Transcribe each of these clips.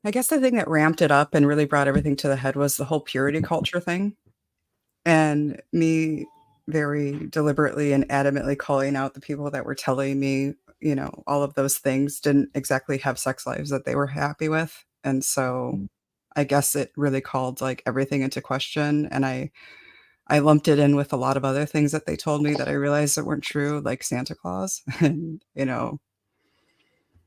I guess the thing that ramped it up and really brought everything to the head was the whole purity culture thing, and me very deliberately and adamantly calling out the people that were telling me, all of those things didn't exactly have sex lives that they were happy with. And so I guess it really called like everything into question. And I lumped it in with a lot of other things that they told me that I realized that weren't true, like Santa Claus. And,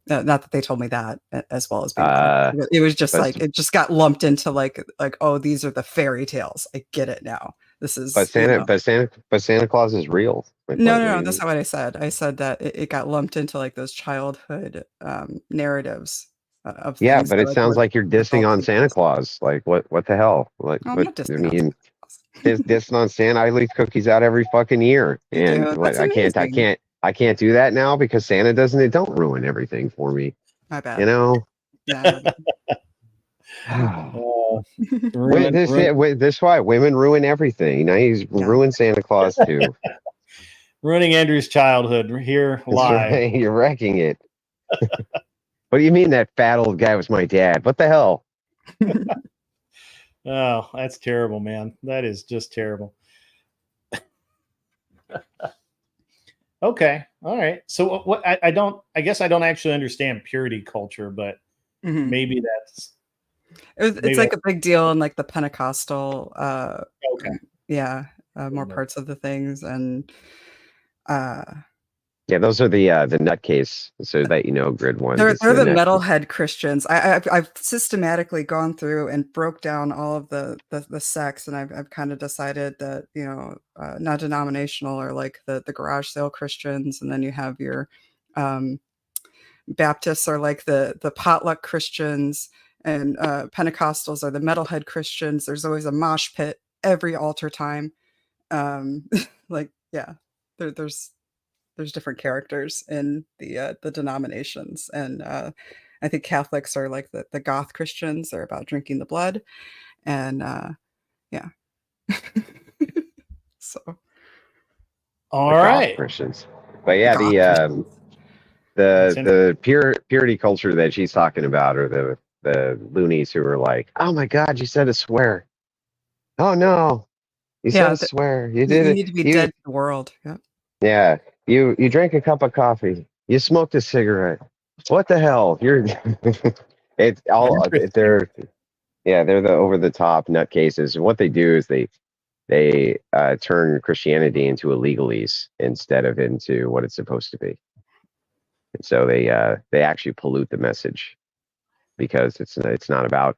not that they told me that as well as being honest. Uh, It was just but like it just got lumped into like, oh, these are the fairy tales. I get it now. This but is, Santa Claus is real. no, Like, no, what do no, you that's mean? not what I said. I said that it got lumped into like those childhood narratives of Yeah, things but that it like sounds were like you're dissing adult on Santa themes. Claus. Like, what the hell? No, I'm What not I dissing on mean, Santa Claus. dissing on Santa. I leave cookies out every fucking year, You and do. what That's I can't, I amazing. can't, I can't do that now because Santa doesn't. It don't ruin everything for me, My you bad. know. Yeah, my Uh, bad. ruin, ruin, This why women ruin everything. Now he's Yeah. ruined Santa Claus too. ruining Andrew's childhood here That's live. right. You're wrecking it. What do you mean that fat old guy was my dad? What the hell? Oh, that's terrible, man. That is just terrible. Okay. All right. So what I don't, I guess I don't actually understand purity culture, but Mhm. maybe that's, It's maybe like that's a big deal in like the Pentecostal, okay. yeah, more parts of the things, and uh, Yeah, those are the nutcase, so that you know, grid ones. they're It's they're the the nut. metalhead Christians. I've systematically gone through and broke down all of the sects, and I've kind of decided that non-denominational are like the garage sale Christians, and then you have your um, Baptists are like the potluck Christians, and Pentecostals are the metalhead Christians. There's always a mosh pit every altar time. Um, like, yeah, there's different characters in the denominations, and I think Catholics are like the goth Christians. They're about drinking the blood, and yeah. So All The goth right. Christians. But the yeah, goth Christians. That's interesting. the purity culture that she's talking about are the loonies who are like, oh my god, you said a swear. Oh no, you said Yeah, a swear. You did you it. need to be You dead to the world. Yeah. yeah. You drank a cup of coffee. You smoked a cigarette. What the hell? You're it's all Interesting. they're yeah, they're the over the top nutcases. And what they do is they turn Christianity into a legalese instead of into what it's supposed to be. And so they actually pollute the message because it's not Yeah.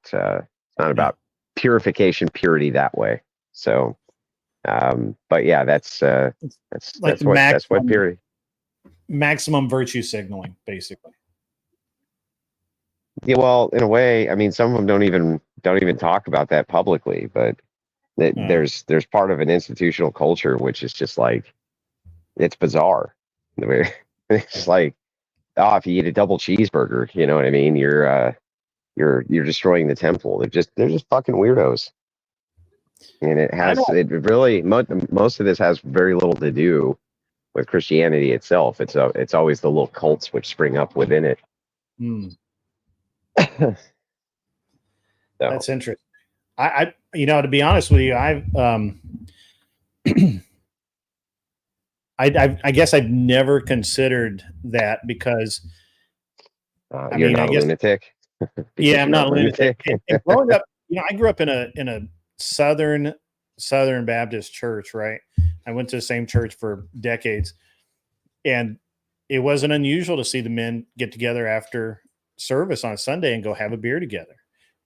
about purification, purity that way. So, but yeah, It's like the that's what purity. maximum virtue signaling, basically. Yeah, well, in a way, I mean, some of them don't even talk about that publicly, but Uh, there's part of an institutional culture which is just like it's bizarre. It's like, oh, if you eat a double cheeseburger, you know what I mean? You're destroying the temple. They're just fucking weirdos. And I don't. it really most of this has very little to do with Christianity itself. It's always the little cults which spring up within it. Hmm, So that's interesting. To be honest with you, I guess I've never considered that because I you're mean, I not a guess lunatic yeah, because I'm you're not not a a lunatic. lunatic. And growing up, I grew up in a Southern Baptist church. Right, I went to the same church for decades, and it wasn't unusual to see the men get together after service on a Sunday and go have a beer together.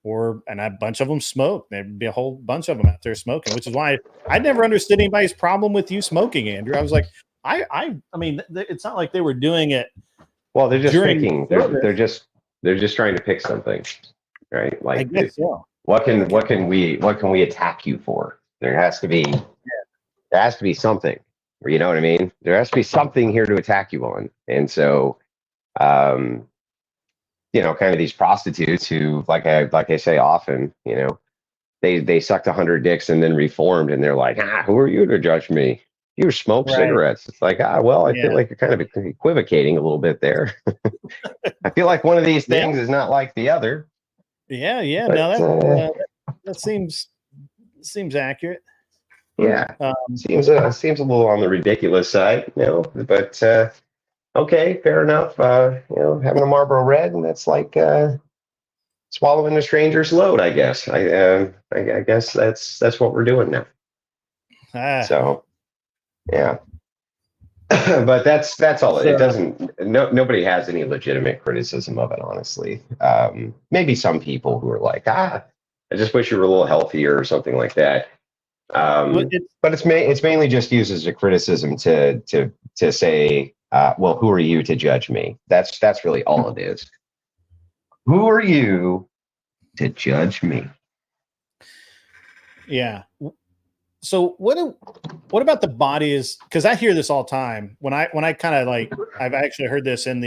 And a bunch of them smoke. There'd be a whole bunch of them out there smoking, which is why I never understood anybody's problem with you smoking, Andrew. I was like, I mean, it's not like they were doing it Well, they're just during picking. service. They're just trying to pick something, right? I Like, guess so. what can we attack you for? There has to be something. You know what I mean? There has to be something here to attack you on. And so, um, kind of these prostitutes who, like I say often, they sucked 100 dicks and then reformed, and they're like, who are you to judge me? You smoke Right. cigarettes. It's like, well, I feel Yeah. like you're kind of equivocating a little bit there. I feel like one of these Yeah. things is not like the other. Yeah, yeah. But, No, that seems accurate. yeah, Um, seems a little on the ridiculous side, but okay, fair enough. Having a Marlboro Red, and that's like swallowing a stranger's load, I guess. I guess that's what we're doing now. So, yeah. But that's all. It doesn't. Nobody has any legitimate criticism of it, honestly. Maybe some people who are like, I just wish you were a little healthier or something like that. But it's mainly just used as a criticism to say, well, who are you to judge me? That's really all it is. Who are you to judge me? Yeah. So what about the body is, because I hear this all the time when I kind of like, I've actually heard this in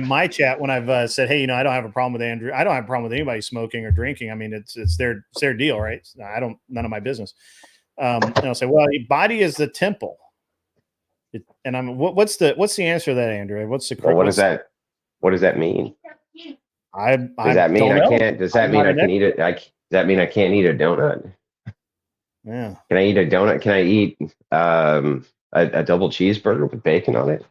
my chat when I've said, hey, I don't have a problem with Andrew. I don't have a problem with anybody smoking or drinking. I mean, it's their deal, right? None of my business. And I'll say, well, your body is the temple. What's the answer to that, Andrew? What's the Well, what does that mean? Does that mean I can't? Does that mean I can eat it? Does that mean I can't eat a donut? Yeah. Can I eat a donut? Can I eat a double cheeseburger with bacon on it?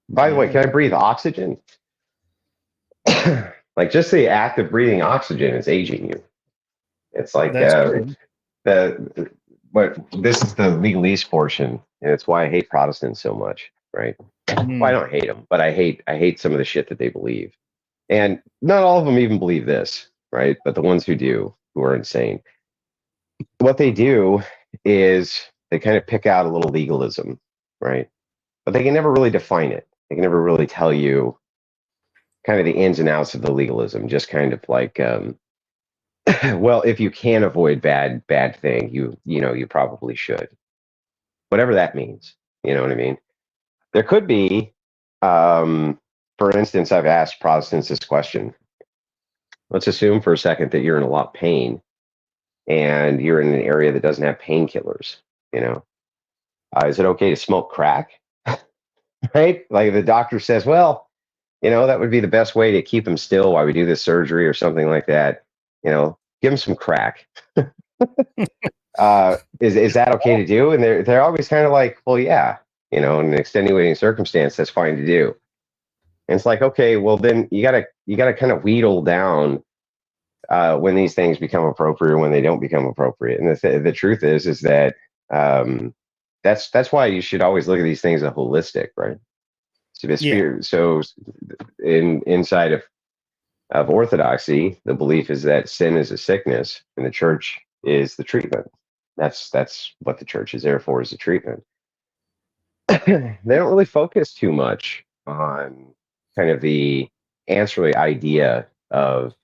By the way, can I breathe oxygen? Like, just the act of breathing oxygen is aging you. It's like but this is the legalese portion, and it's why I hate Protestants so much, right? Well, I don't hate them, but I hate some of the shit that they believe, and not all of them even believe this, right? But the ones who do, who are insane, what they do is they kind of pick out a little legalism, right? But they can never really define it. They can never really tell you kind of the ins and outs of the legalism. Just kind of like, well, if you can avoid bad thing, you probably should. Whatever that means, you know what I mean? There could be, for instance, I've asked Protestants this question. Let's assume for a second that you're in a lot of pain and you're in an area that doesn't have painkillers, is it okay to smoke crack? Right? Like, the doctor says, well, that would be the best way to keep him still while we do this surgery or something like that. Give him some crack. Is that okay to do? And they're always kind of like, well, yeah, in an extenuating circumstance, that's fine to do. And it's like, okay, well, then you gotta kind of wheedle down when these things become appropriate or when they don't become appropriate. And the truth is that that's why you should always look at these things as holistic, right? So inside of orthodoxy, the belief is that sin is a sickness and the church is the treatment. That's what the church is there for, is the treatment. They don't really focus too much on kind of the ancillary idea of,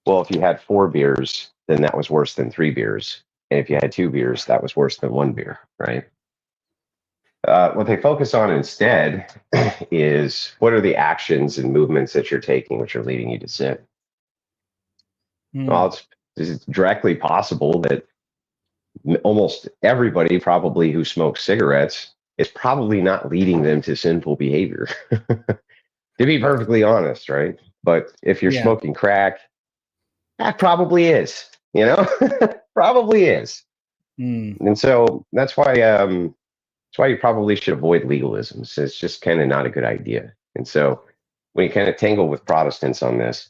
well, if you had 4 beers, then that was worse than 3 beers. And if you had 2 beers, that was worse than 1 beer, right? What they focus on instead is, what are the actions and movements that you're taking which are leading you to sin? Well, it's directly possible that almost everybody probably who smokes cigarettes is probably not leading them to sinful behavior, to be perfectly honest, right? But if you're smoking crack, that probably is, probably is. And so that's why you probably should avoid legalism. So it's just kind of not a good idea. And so when you kind of tangle with Protestants on this,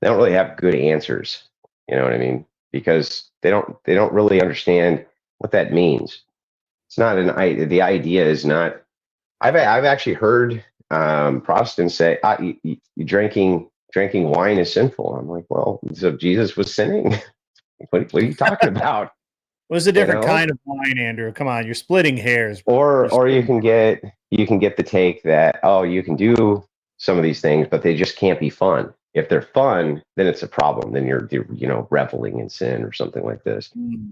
they don't really have good answers. You know what I mean? Because they don't really understand what that means. It's not the idea is not. I've actually heard Protestants say, drinking wine is sinful. I'm like, well, so Jesus was sinning. What are you talking about? What's a different kind of wine, Andrew? Come on, you're splitting hairs. Or you can get the take that, oh, you can do some of these things, but they just can't be fun. If they're fun, then it's a problem. Then you're reveling in sin or something like this.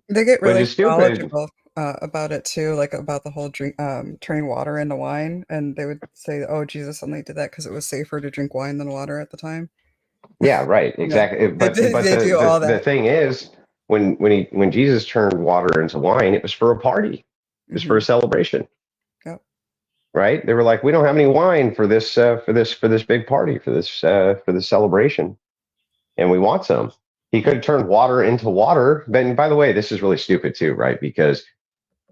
They get really knowledgeable about it too, like about the whole turning water into wine, and they would say, "Oh, Jesus only did that because it was safer to drink wine than water at the time." Yeah, right, exactly. But the thing is, when Jesus turned water into wine, it was for a party. It was for a celebration. Yep. right? They were like, we don't have any wine for this big party, for this celebration, and we want some. He could have turned water into water. But by the way, this is really stupid too, right? Because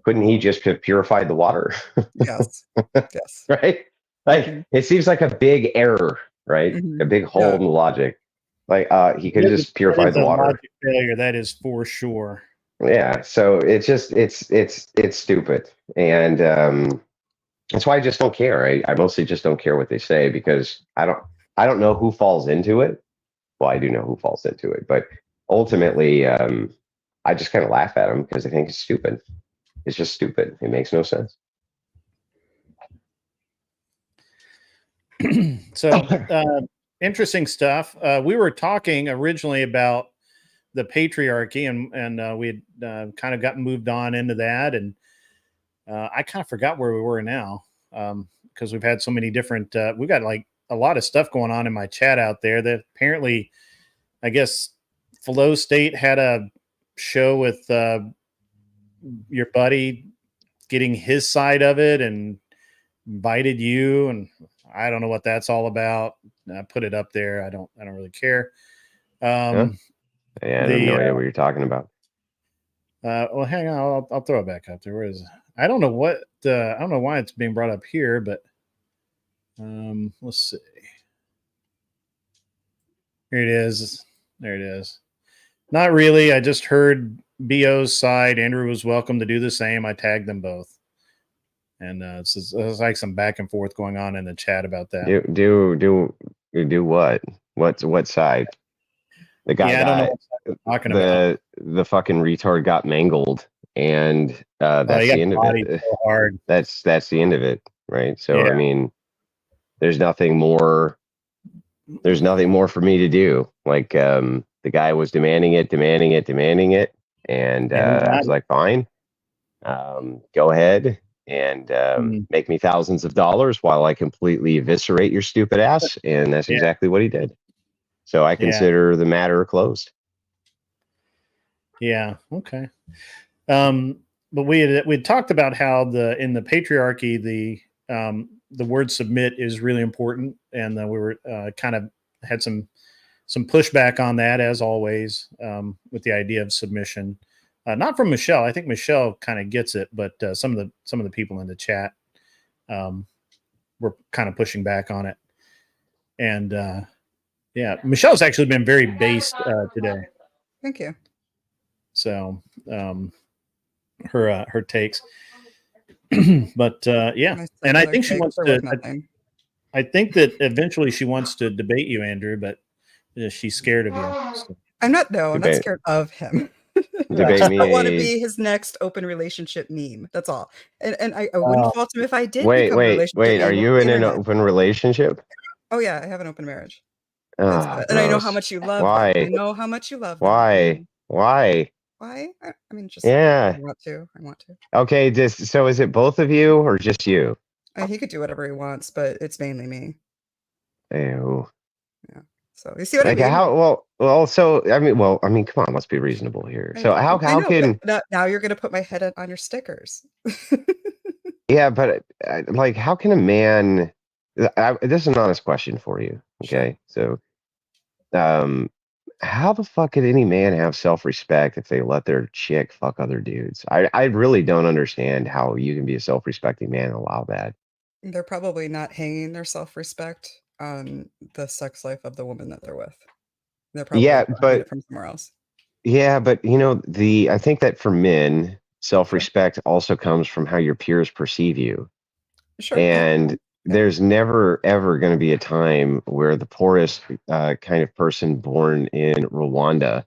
couldn't he just have purified the water? Yes. Yes. Right? Like it seems like a big error, right? Mm-hmm. A big hole in the logic. Like he could have just That purified is the a water. logic failure. That is for sure. Yeah. So it's just it's stupid. And that's why I just don't care. I mostly just don't care what they say because I don't know who falls into it. Well, I do know who falls into it, but ultimately, I just kind of laugh at them because I think it's stupid. It's just stupid. It makes no sense. So interesting stuff. We were talking originally about the patriarchy, and we had kind of gotten moved on into that, and I kind of forgot where we were now because we've had so many different. We've got like a lot of stuff going on in my chat out there that apparently, I guess, Flow State had a show with your buddy getting his side of it and invited you, and I don't know what that's all about. I put it up there. I don't really care. Yeah, I have no idea what you're talking about. Well, hang on. I'll throw it back up there. Where is it? I don't know what. I don't know why it's being brought up here, but let's see. Here it is. There it is. Not really. I just heard BO's side. Andrew was welcome to do the same. I tagged them both. And it's like some back and forth going on in the chat about that. Do what? What side? The guy I don't know what I'm talking about. The fucking retard got mangled, and that's the end of it. So hard. That's the end of it, right? So Yeah. I mean, there's nothing more. There's nothing more for me to do. Like the guy was demanding it, and I was like, fine, go ahead. And make me thousands of dollars while I completely eviscerate your stupid ass. And that's exactly what he did. So I consider the matter closed. Yeah. Okay. But we had talked about how in the patriarchy, the word submit is really important. And we were kind of had some pushback on that, as always, with the idea of submission. Not from Michelle. I think Michelle kind of gets it, but some of the people in the chat were kind of pushing back on it. And Michelle's actually been very based today. Thank you. So her takes, but and I think she wants to. I think that eventually she wants to debate you, Andrew, but she's scared of you. So. I'm not scared of him. I just don't want to be his next open relationship meme. That's all. And I wouldn't fault him if I did. Wait. Are you in an open relationship? Oh yeah, I have an open marriage. Oh, and I know how much you love Why? them. I know how much you love them. Why? Why? I mean, just I want to. Okay, so is it both of you or just you? He could do whatever he wants, but it's mainly me. Ew. Yeah. So you see what I mean? I mean, come on, let's be reasonable here. So how can now you're gonna put my head on your stickers? Yeah, but like, how can a man? This is an honest question for you. Okay, sure. So, how the fuck could any man have self-respect if they let their chick fuck other dudes? I really don't understand how you can be a self-respecting man and allow that. They're probably not hanging their self-respect on the sex life of the woman that they're with. They're probably getting it from somewhere else. Yeah, but I think that for men, self-respect also comes from how your peers perceive you. Sure. And there's never ever going to be a time where the poorest kind of person born in Rwanda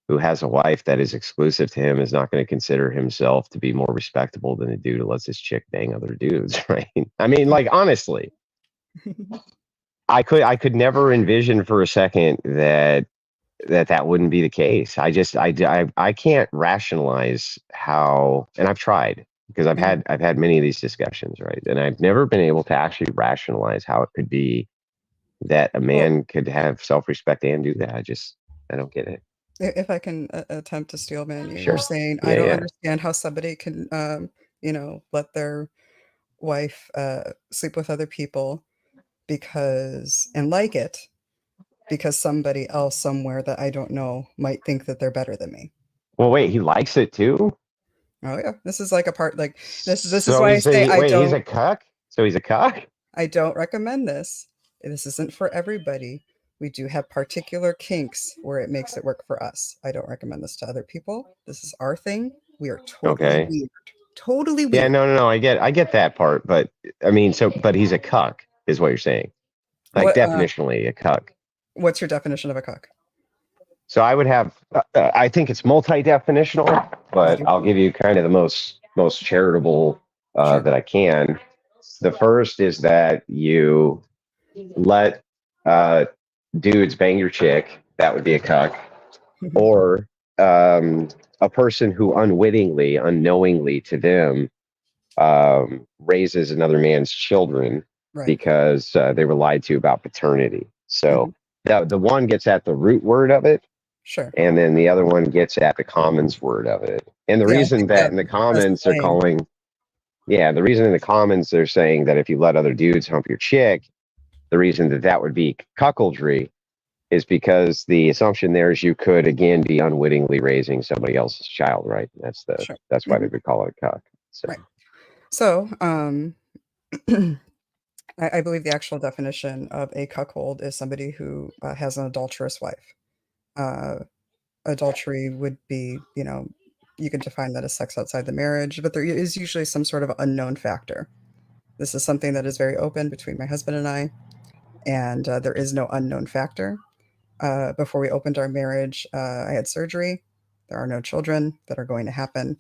who has a wife that is exclusive to him is not going to consider himself to be more respectable than a dude who lets his chick bang other dudes, right? I mean, like, honestly, I could never envision for a second that wouldn't be the case. I can't rationalize how, and I've tried because I've had many of these discussions, right? And I've never been able to actually rationalize how it could be that a man could have self-respect and do that. I don't get it. If I can attempt to steel man you, Sure. You're saying I don't understand how somebody can, let their wife sleep with other people and like it because somebody else somewhere that I don't know might think that they're better than me. Well, wait, he likes it too? Oh yeah, this is like a part like this is So why I say he's a cuck? So he's a cuck? I don't recommend this. This isn't for everybody. We do have particular kinks where it makes it work for us. I don't recommend this to other people. This is our thing. We are totally weird. Totally weird. Yeah, no, I get that part, but I mean, but he's a cuck, is what you're saying. Like definitionally a cuck. What's your definition of a cuck? So I would have, I think it's multi-definitional, but I'll give you kind of the most charitable Sure. that I can. The first is that you let dudes bang your chick. That would be a cuck. Or a person who unwittingly, unknowingly to them, raises another man's children because they were lied to about paternity. So the one gets at the root word of it. Sure. And then the other one gets at the commons word of it. And the reason that in the comments they're calling, the reason in the comments they're saying that if you let other dudes hump your chick, the reason that would be cuckoldry is because the assumption there is you could again be unwittingly raising somebody else's child, right? That's why they would call it a cuck. So, So I believe the actual definition of a cuckold is somebody who has an adulterous wife. Adultery would be, you can define that as sex outside the marriage, but there is usually some sort of unknown factor. This is something that is very open between my husband and I, and there is no unknown factor. Before we opened our marriage, I had surgery. There are no children that are going to happen.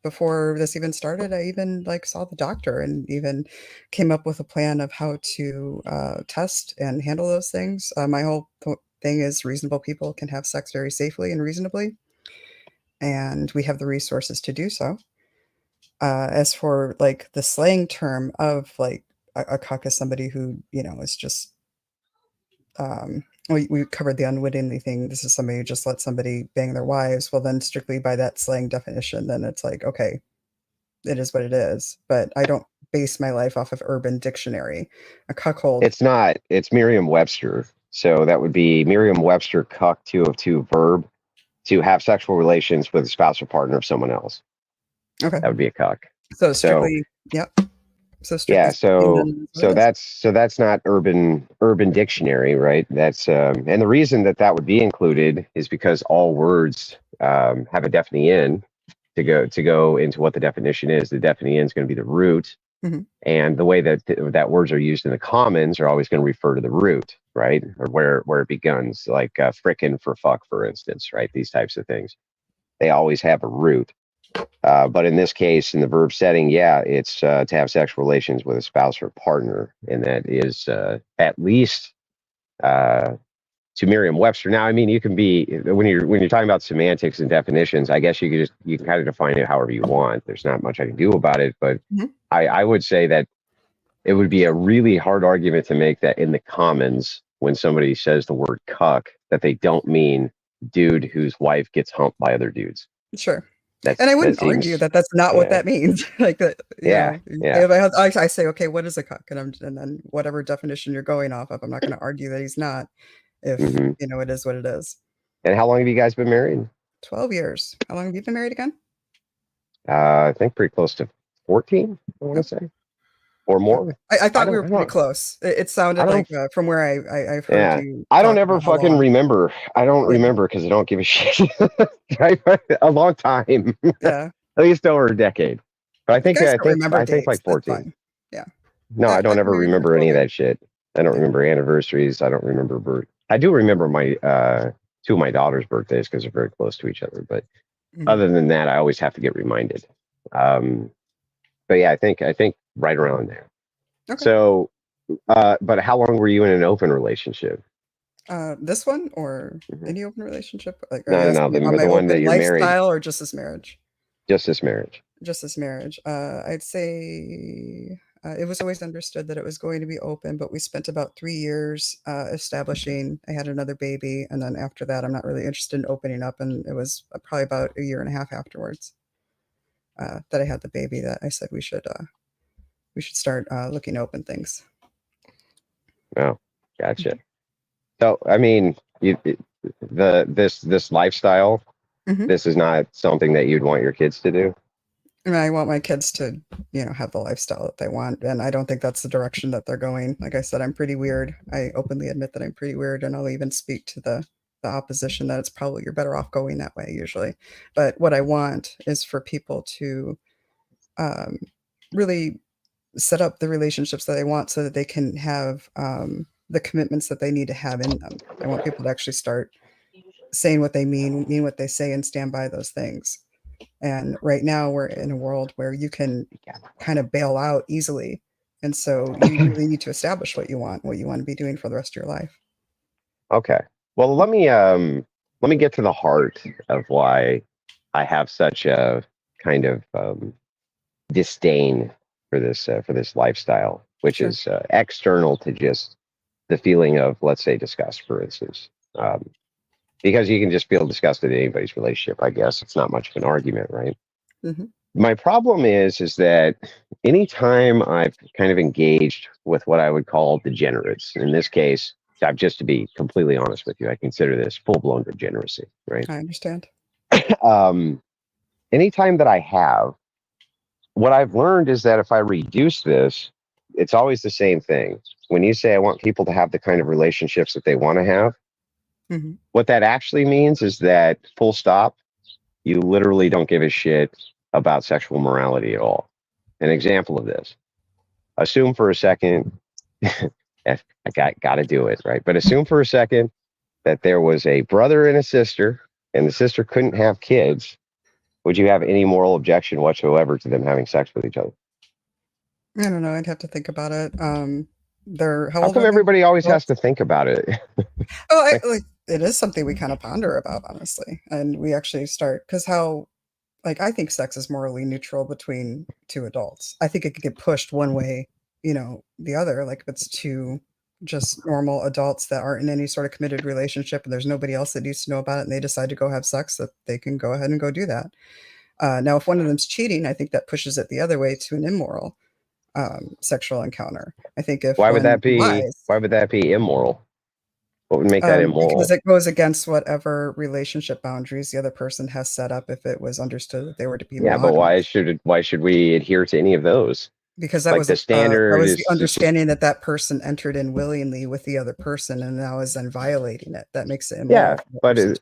Before this even started, I even saw the doctor and even came up with a plan of how to test and handle those things. My whole thing is reasonable people can have sex very safely and reasonably, and we have the resources to do so. As for the slang term of a cuck is somebody who is just we covered the unwittingly thing. This is somebody who just let somebody bang their wives. Well, then strictly by that slang definition, then it's okay, it is what it is. But I don't base my life off of Urban Dictionary. A cuckold. It's not. It's Merriam-Webster. So that would be Merriam-Webster cuck 2 verb to have sexual relations with a spouse or partner of someone else. Okay. That would be a cuck. So strictly, yep. So strictly, that's not urban dictionary, right? That's and the reason that would be included is because all words have a definite in to go into what the definition is. The definite in is going to be the root, and the way that words are used in the commons are always going to refer to the root, right? Or where it begins, like frickin' for fuck, for instance, right? These types of things, they always have a root. But in this case, in the verb setting, it's to have sexual relations with a spouse or partner, and that is at least to Merriam-Webster. Now, I mean, you can be when you're talking about semantics and definitions. I guess you can kind of define it however you want. There's not much I can do about it, but I would say that it would be a really hard argument to make that in the commons when somebody says the word cuck that they don't mean dude whose wife gets humped by other dudes. Sure. And I wouldn't argue that that's not what that means. I say, okay, what is a cuck? And then whatever definition you're going off of, I'm not going to argue that he's not, if it is what it is. And how long have you guys been married? 12 years. How long have you been married again? I think pretty close to 14, I want to say, or more. I thought we were pretty close. It sounded like from where I've heard you. I don't ever fucking remember. I don't remember because I don't give a shit. A long time. Yeah. At least over a decade. But I think like 14. Yeah. No, I don't ever remember any of that shit. I don't remember anniversaries. I don't remember birth. I do remember my 2 of my daughter's birthdays because they're very close to each other. But other than that, I always have to get reminded. But yeah, I think right around there. Okay. So, but how long were you in an open relationship? This one or any open relationship? No, the one that you're married. Lifestyle or just this marriage? Just this marriage. Just this marriage. I'd say it was always understood that it was going to be open, but we spent about 3 years establishing. I had another baby, and then after that, I'm not really interested in opening up, and it was probably about 1.5 years afterwards that I had the baby that I said we should we should start looking to open things. Oh, gotcha. So, I mean, this lifestyle, Mhm. this is not something that you'd want your kids to do. And I want my kids to, have the lifestyle that they want, and I don't think that's the direction that they're going. Like I said, I'm pretty weird. I openly admit that I'm pretty weird, and I'll even speak to the opposition that it's probably you're better off going that way usually. But what I want is for people to really set up the relationships that they want so that they can have the commitments that they need to have in them. I want people to actually start saying what they mean what they say, and stand by those things. And right now we're in a world where you can kind of bail out easily. And so you really need to establish what you want to be doing for the rest of your life. Okay. Well, let me get to the heart of why I have such a kind of disdain for this lifestyle, which Sure. is external to just the feeling of, let's say, disgust, for instance. Because you can just feel disgusted in anybody's relationship. I guess it's not much of an argument, right? Mm-hmm. My problem is that anytime I've kind of engaged with what I would call degenerates, in this case, just to be completely honest with you, I consider this full-blown degeneracy, right? I understand. Anytime that I have, what I've learned is that if I reduce this, it's always the same thing. When you say I want people to have the kind of relationships that they want to have, Mm-hmm. what that actually means is that, full stop, you literally don't give a shit about sexual morality at all. An example of this: assume for a second, I got to do it, right? But assume for a second that there was a brother and a sister, and the sister couldn't have kids. Would you have any moral objection whatsoever to them having sex with each other? I don't know. I'd have to think about it. How How old come are they? everybody always has Adults? to think about it? Oh, it is something we kind of ponder about, honestly. And we actually start, because I think sex is morally neutral between two adults. I think it could get pushed one way, the other. Like if it's two just normal adults that aren't in any sort of committed relationship and there's nobody else that needs to know about it, and they decide to go have sex, that they can go ahead and go do that. Now, if one of them's cheating, I think that pushes it the other way to an immoral sexual encounter. I think if Why would one that be? lies, Why would that be immoral? What would make that because immoral? it goes against whatever relationship boundaries the other person has set up if it was understood that they were to be Yeah, but monogamous. why should we adhere to any of those? Because that Like, was the that standard was the is just, understanding that that person entered in willingly with the other person, and now is then violating it. That makes it immoral yeah, for the but person to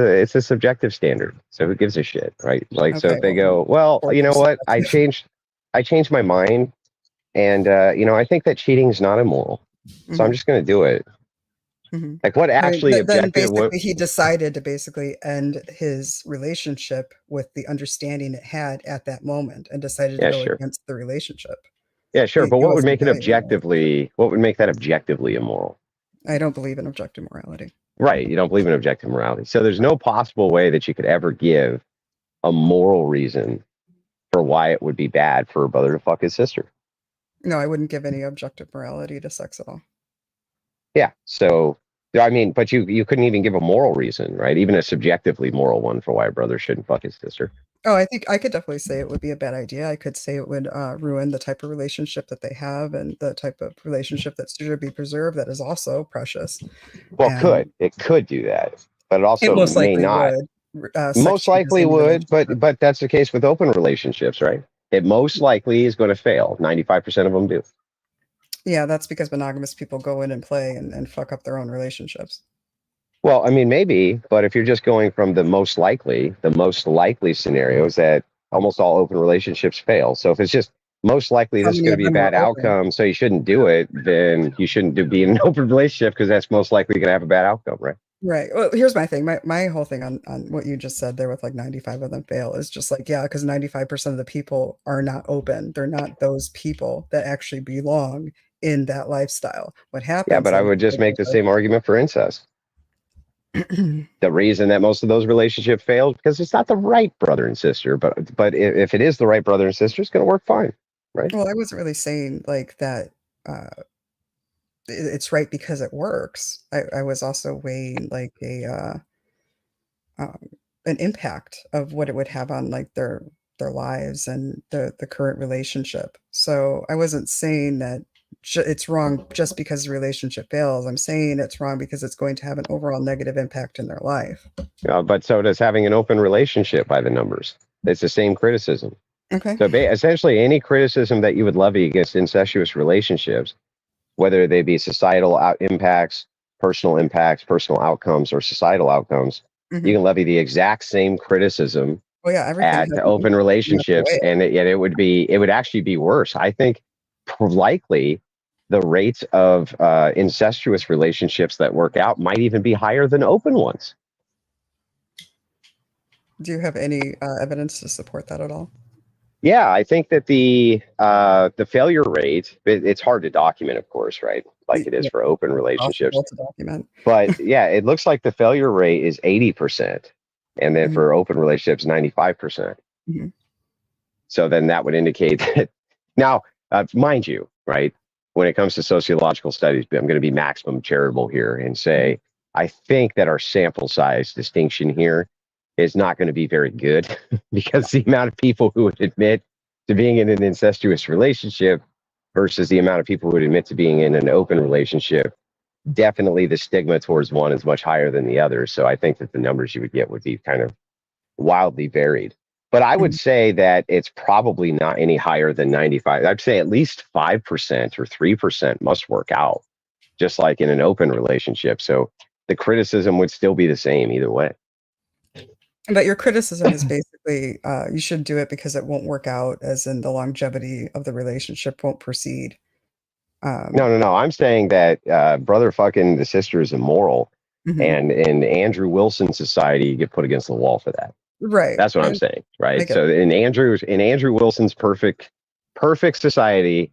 do. it's a subjective standard. So who gives a shit, right? Like, so Okay, if they well, then go, well, you know force what, subjective. I changed my mind, and I think that cheating is not immoral, so I'm Mhm, just going to do it. mhm. Like, what I mean, actually then objective? What? basically he decided to basically end his relationship with the understanding it had at that moment, and decided to Yeah, go sure. against the relationship. Yeah, sure. But He what would wasn't make it evaluating the relationship. objectively? What would make that objectively immoral? I don't believe in objective morality. Right. You don't believe in objective morality. So there's no possible way that you could ever give a moral reason for why it would be bad for a brother to fuck his sister. No, I wouldn't give any objective morality to sex at all. Yeah. So, I mean, but you couldn't even give a moral reason, right? Even a subjectively moral one for why a brother shouldn't fuck his sister. Oh, I think I could definitely say it would be a bad idea. I could say it would ruin the type of relationship that they have, and the type of relationship that should be preserved that is also precious. Well, And it could do that, but it it also most may likely not. would. Sex Most changes likely any would, relationship. but that's the case with open relationships, right? It most likely is going to fail. 95% of them do. Yeah, that's because monogamous people go in and play and fuck up their own relationships. Well, I mean, maybe, but if you're just going from the most likely scenario is that almost all open relationships fail. So if it's just most likely How this is many going to of be a them bad were open? outcome, so you shouldn't do it, then you shouldn't be in an open relationship because that's most likely going to have a bad outcome, right? Right. Well, here's my thing. My whole thing on what you just said there with like 95 of them fail is just like, yeah, because 95% of the people are not open. They're not those people that actually belong in that lifestyle. What Yeah, happens but I then would just make the same argument for incest. is The reason that most of those relationships fail because it's not the right brother and sister, but if it is the right brother and sister, it's going to work fine, right? well, I wasn't really saying like that it's right because it works. I was also weighing like um, an impact of what it would have on like their their lives and the current relationship. So I wasn't saying that it's wrong just because the relationship fails. I'm saying it's wrong because it's going to have an overall negative impact in their life. But so does having an open relationship by the numbers. It's the same criticism. Okay. So essentially, any criticism that you would levy against incestuous relationships, whether they be societal impacts, personal outcomes, or societal outcomes, you can levy the exact same criticism at open relationships, and it would actually be worse. I think likely the rates of incestuous relationships that work out might even be higher than open ones. Do you have any evidence to support that at all? Yeah, I think that the failure rate, it's hard to document, of course, right? Like it is for open relationships. To document. But yeah, it looks like the failure rate is 80%. And then for open relationships, 95%. So then that would indicate that now, mind you, right? When it comes to sociological studies, I'm going to be maximum charitable here and say, I think that our sample size distinction here is not going to be very good because the amount of people who would admit to being in an incestuous relationship versus the amount of people who would admit to being in an open relationship, definitely the stigma towards one is much higher than the other. So I think that the numbers you would get would be kind of wildly varied. But I would say that it's probably not any higher than 95. I'd say at least 5% or 3% must work out, just like in an open relationship. So the criticism would still be the same either way. But your criticism is basically you should do it because it won't work out, as in the longevity of the relationship won't proceed. No. I'm saying that brother fucking the sister is immoral, and in Andrew Wilson society, you get put against the wall for that. Right. That's what I'm saying. Right. So in Andrew Wilson's perfect society,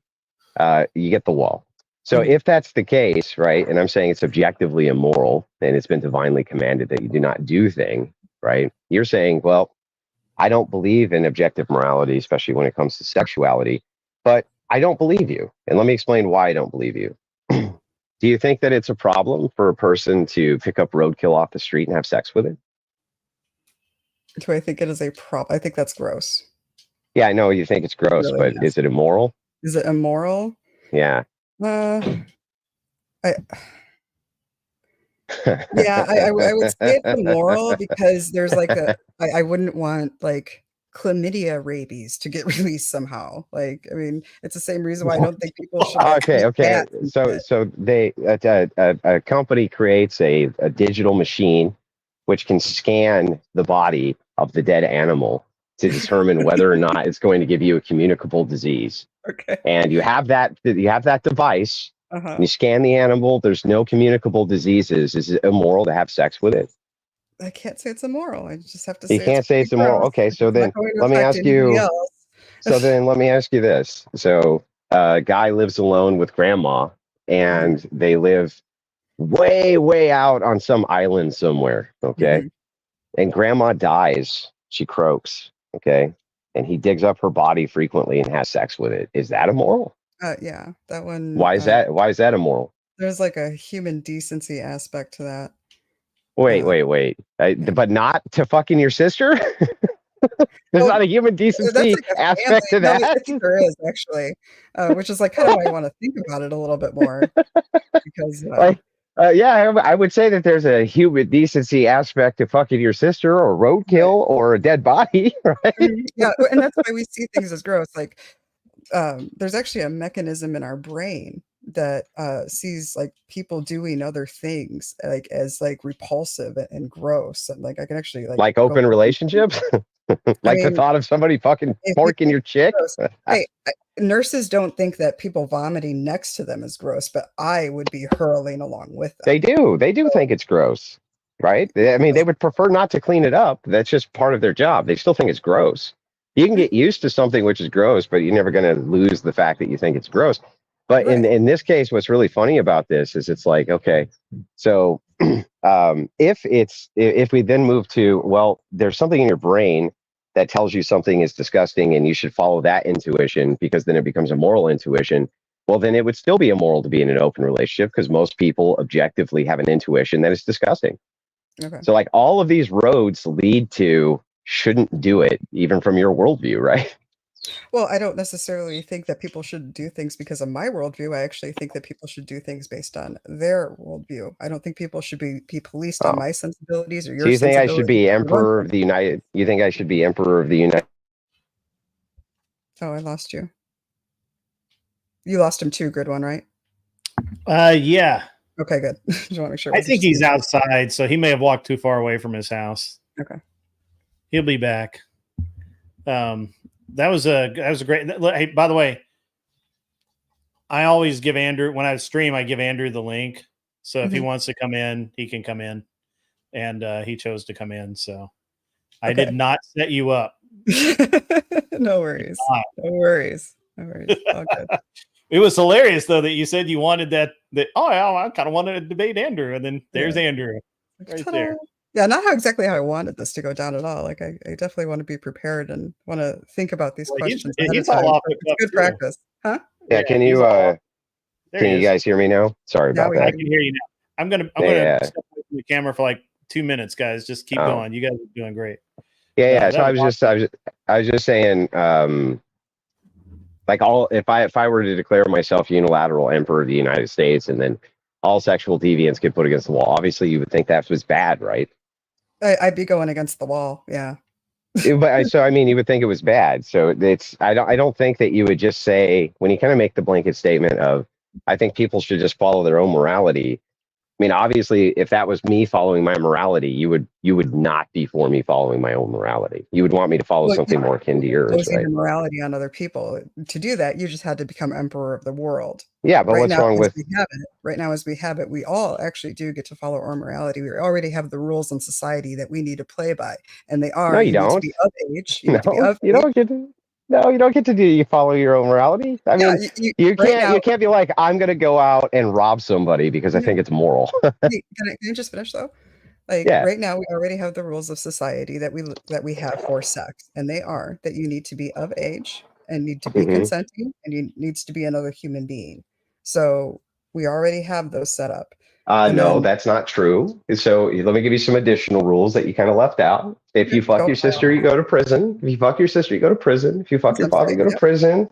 you get the wall. So if that's the case, right, and I'm saying it's objectively immoral and it's been divinely commanded that you do not do thing, right? You're saying, well, I don't believe in objective morality, especially when it comes to sexuality, but I don't believe you. And let me explain why I don't believe you. Do you think that it's a problem for a person to pick up roadkill off the street and have sex with it? Do I think it is a problem? I think that's gross. Yeah, I know you think it's gross, but is it immoral? Is it immoral? Yeah. I would say it's immoral because there's like I wouldn't want like chlamydia rabies to get released somehow. Like, I mean, it's the same reason why I don't think people should. Okay. So they a company creates a digital machine which can scan the body of the dead animal to determine whether or not it's going to give you a communicable disease. Okay. And you have that device. You scan the animal. There's no communicable diseases. Is it immoral to have sex with it? I can't say it's immoral. I just have to say you can't say it's immoral. Okay, so then let me ask you. So then let me ask you this. So a guy lives alone with grandma, and they live way out on some island somewhere. Okay, and grandma dies. She croaks. Okay, and he digs up her body frequently and has sex with it. Is that immoral? Yeah, that one. Why is that? Why is that immoral? There's like a human decency aspect to that. Wait. But not to fucking your sister? There's not a human decency aspect to that? I think there is, actually, which is like kind of why I want to think about it a little bit more. Because, I would say that there's a human decency aspect to fucking your sister or roadkill or a dead body, right? Yeah, and that's why we see things as gross. Like, there's actually a mechanism in our brain that sees like people doing other things like as like repulsive and gross, and like I can actually like open relationships. The thought of somebody fucking forking your chick. Hey, nurses don't think that people vomiting next to them is gross, but I would be hurling along with them. They do think it's gross, right? I mean, they would prefer not to clean it up. That's just part of their job. They still think it's gross. You can get used to something which is gross, but you're never going to lose the fact that you think it's gross. But in this case, what's really funny about this is it's like, okay, so if we then move to, well, there's something in your brain that tells you something is disgusting and you should follow that intuition because then it becomes a moral intuition. Well, then it would still be immoral to be in an open relationship because most people objectively have an intuition that is disgusting. Okay. So like all of these roads lead to shouldn't do it, even from your worldview, right? Well, I don't necessarily think that people should do things because of my worldview. I actually think that people should do things based on their worldview. I don't think people should be policed on Oh. my sensibilities or So your you think I should sensibilities. be emperor of the United? You think I should be emperor of the United? Oh, I lost you. You lost him too, Grid One, right? Yeah. Okay, good. Just want to make sure. I think he's outside, so he may have walked too far away from his house. Okay. He'll be back. That was a great. Hey, by the way, I always give Andrew, when I stream, I give Andrew the link. So if he wants to come in, he can come in. And he chose to come in. So I did not set you up. No worries. No worries. No worries. All good. It was hilarious though that you said you wanted that I kind of wanted to debate Andrew, and then there's Andrew right there. Yeah, not exactly how I wanted this to go down at all. Like I definitely want to be prepared and want to think about these questions ahead of time. It's good practice, huh? Yeah, can you guys hear me now? Sorry about that. I can hear you now. I'm gonna step away from the camera for like 2 minutes, guys. Just keep going. You guys are doing great. Yeah. So I was just saying, like if I were to declare myself unilateral emperor of the United States, and then all sexual deviants get put against the wall, obviously you would think that was bad, right? I'd be going against the wall. Yeah. But so I mean, you would think it was bad. So I don't think that you would just say, when you kind of make the blanket statement of, I think people should just follow their own morality. I mean, obviously, if that was me following my morality, you would not be for me following my own morality. You would want me to follow something more akin to yours, right? Your morality on other people. To do that, you just had to become emperor of the world. Yeah, but what's wrong with right now as we have it, we all actually do get to follow our morality. We already have the rules in society that we need to play by, and they are. No, you don't. Need to be of age. You don't get to. No, you don't get to do. You follow your own morality. I mean, you can't. You can't be like, I'm going to go out and rob somebody because I think it's moral. Can I just finish though? Like right now, we already have the rules of society that we have for sex, and they are that you need to be of age and need to be consenting, and you needs to be another human being. So we already have those set up. No, that's not true. So let me give you some additional rules that you kind of left out. If you fuck your sister, you go to prison. If you fuck your sister, you go to prison. If you fuck your father, you go to prison.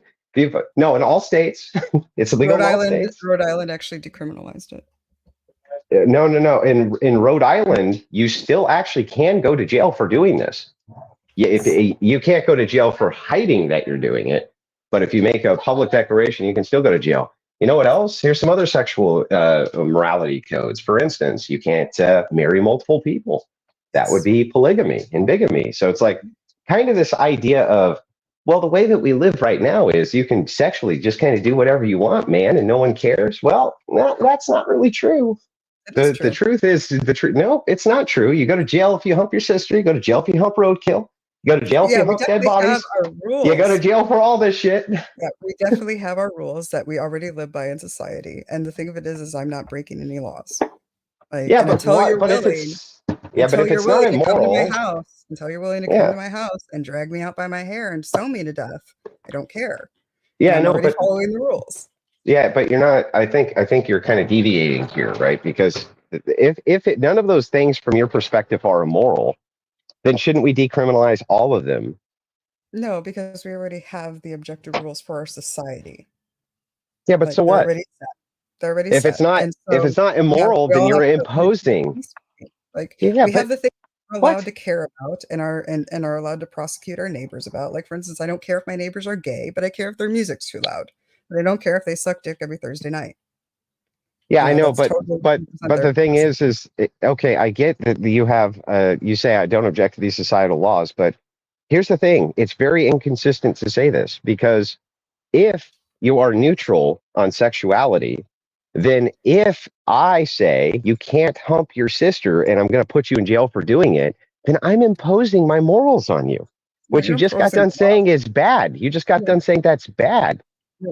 No, in all states, it's illegal in all states. Rhode Island actually decriminalized it. No. In Rhode Island, you still actually can go to jail for doing this. You can't go to jail for hiding that you're doing it, but if you make a public declaration, you can still go to jail. You know what else? Here's some other sexual morality codes. For instance, you can't marry multiple people. That would be polygamy and bigamy. So it's like kind of this idea of, well, the way that we live right now is you can sexually just kind of do whatever you want, man, and no one cares. Well, no, that's not really true. The truth is no, it's not true. You go to jail if you hump your sister. You go to jail if you hump roadkill. You go to jail if you hump dead bodies. You go to jail for all this shit. Yeah, we definitely have our rules that we already live by in society. And the thing of it is I'm not breaking any laws. Like, yeah, but until you're willing, but if it's not immoral, until you're willing to come to my house and drag me out by my hair and sew me to death, I don't care. Yeah, no, but following the rules. Yeah, but you're not. I think you're kind of deviating here, right? Because if none of those things from your perspective are immoral, then shouldn't we decriminalize all of them? No, because we already have the objective rules for our society. Yeah, but so what? They're already if set. It's not immoral, then you're imposing. Like we have the things we're allowed to care about and are allowed to prosecute our neighbors about. Like for instance, I don't care if my neighbors are gay, but I care if their music's too loud. But I don't care if they suck dick every Thursday night. Yeah, I know, but the thing is okay, I get that you have you say I don't object to these societal laws, but here's the thing, it's very inconsistent to say this, because if you are neutral on sexuality, then if I say you can't hump your sister and I'm going to put you in jail for doing it, then I'm imposing my morals on you. What you just got done saying is bad. You just got done saying that's bad.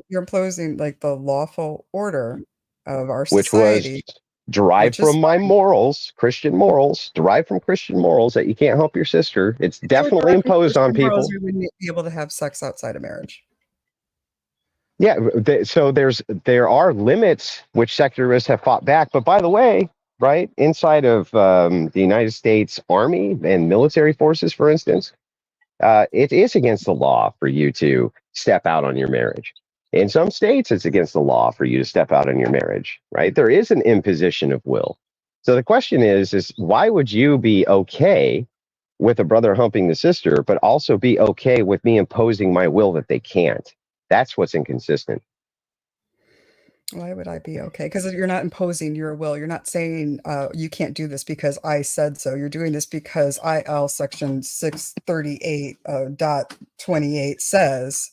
You're imposing like the lawful order of our which society, was derived from my morals, Christian morals, derived from Christian morals, that you can't help your sister. It's definitely imposed on people. You wouldn't be able to have sex outside of marriage. Yeah, so there are limits which secularists have fought back. But by the way, right? Inside of the United States Army and military forces, for instance, it is against the law for you to step out on your marriage. In some states, it's against the law for you to step out on your marriage, right? There is an imposition of will. So the question is why would you be okay with a brother humping the sister, but also be okay with me imposing my will that they can't? That's what's inconsistent. Why would I be okay? Because you're not imposing your will. You're not saying you can't do this because I said so. You're doing this because IL section 638 dot 28 says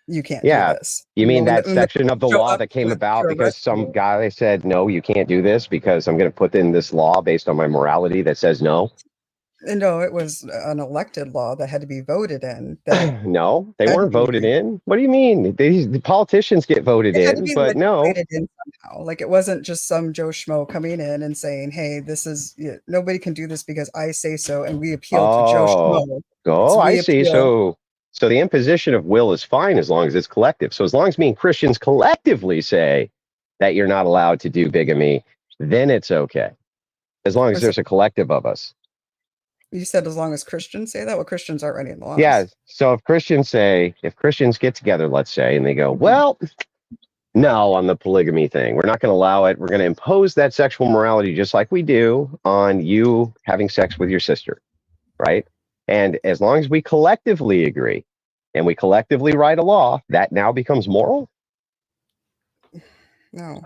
you can't do Yeah. this. You mean that when the section of the show law up that came to about because arrest some you, guy said, no, you can't do this because I'm going to put in this law based on my morality that says no? no, it was an elected law that had to be voted in that No, they had to weren't be voted in. What do you mean? The politicians get voted it had to in, be but no. legislated in somehow. Like, it wasn't just some Joe Schmo coming in and saying, "Hey, this is nobody can do this because I say so," and we appeal to Joe Oh, Schmo. oh, So I we see. appeal. So the imposition of will is fine as long as it's collective. So as long as me and Christians collectively say that you're not allowed to do bigamy, then it's okay. As long as As there's a collective of us. you said, as long as Christians say that, well, Christians aren't writing the Yeah. laws. So if Christians get together, let's say, and they go, well, no, on the polygamy thing, we're not going to allow it. We're going to impose that sexual morality just like we do on you having sex with your sister, right? And as long as we collectively agree and we collectively write a law, that now becomes moral? No,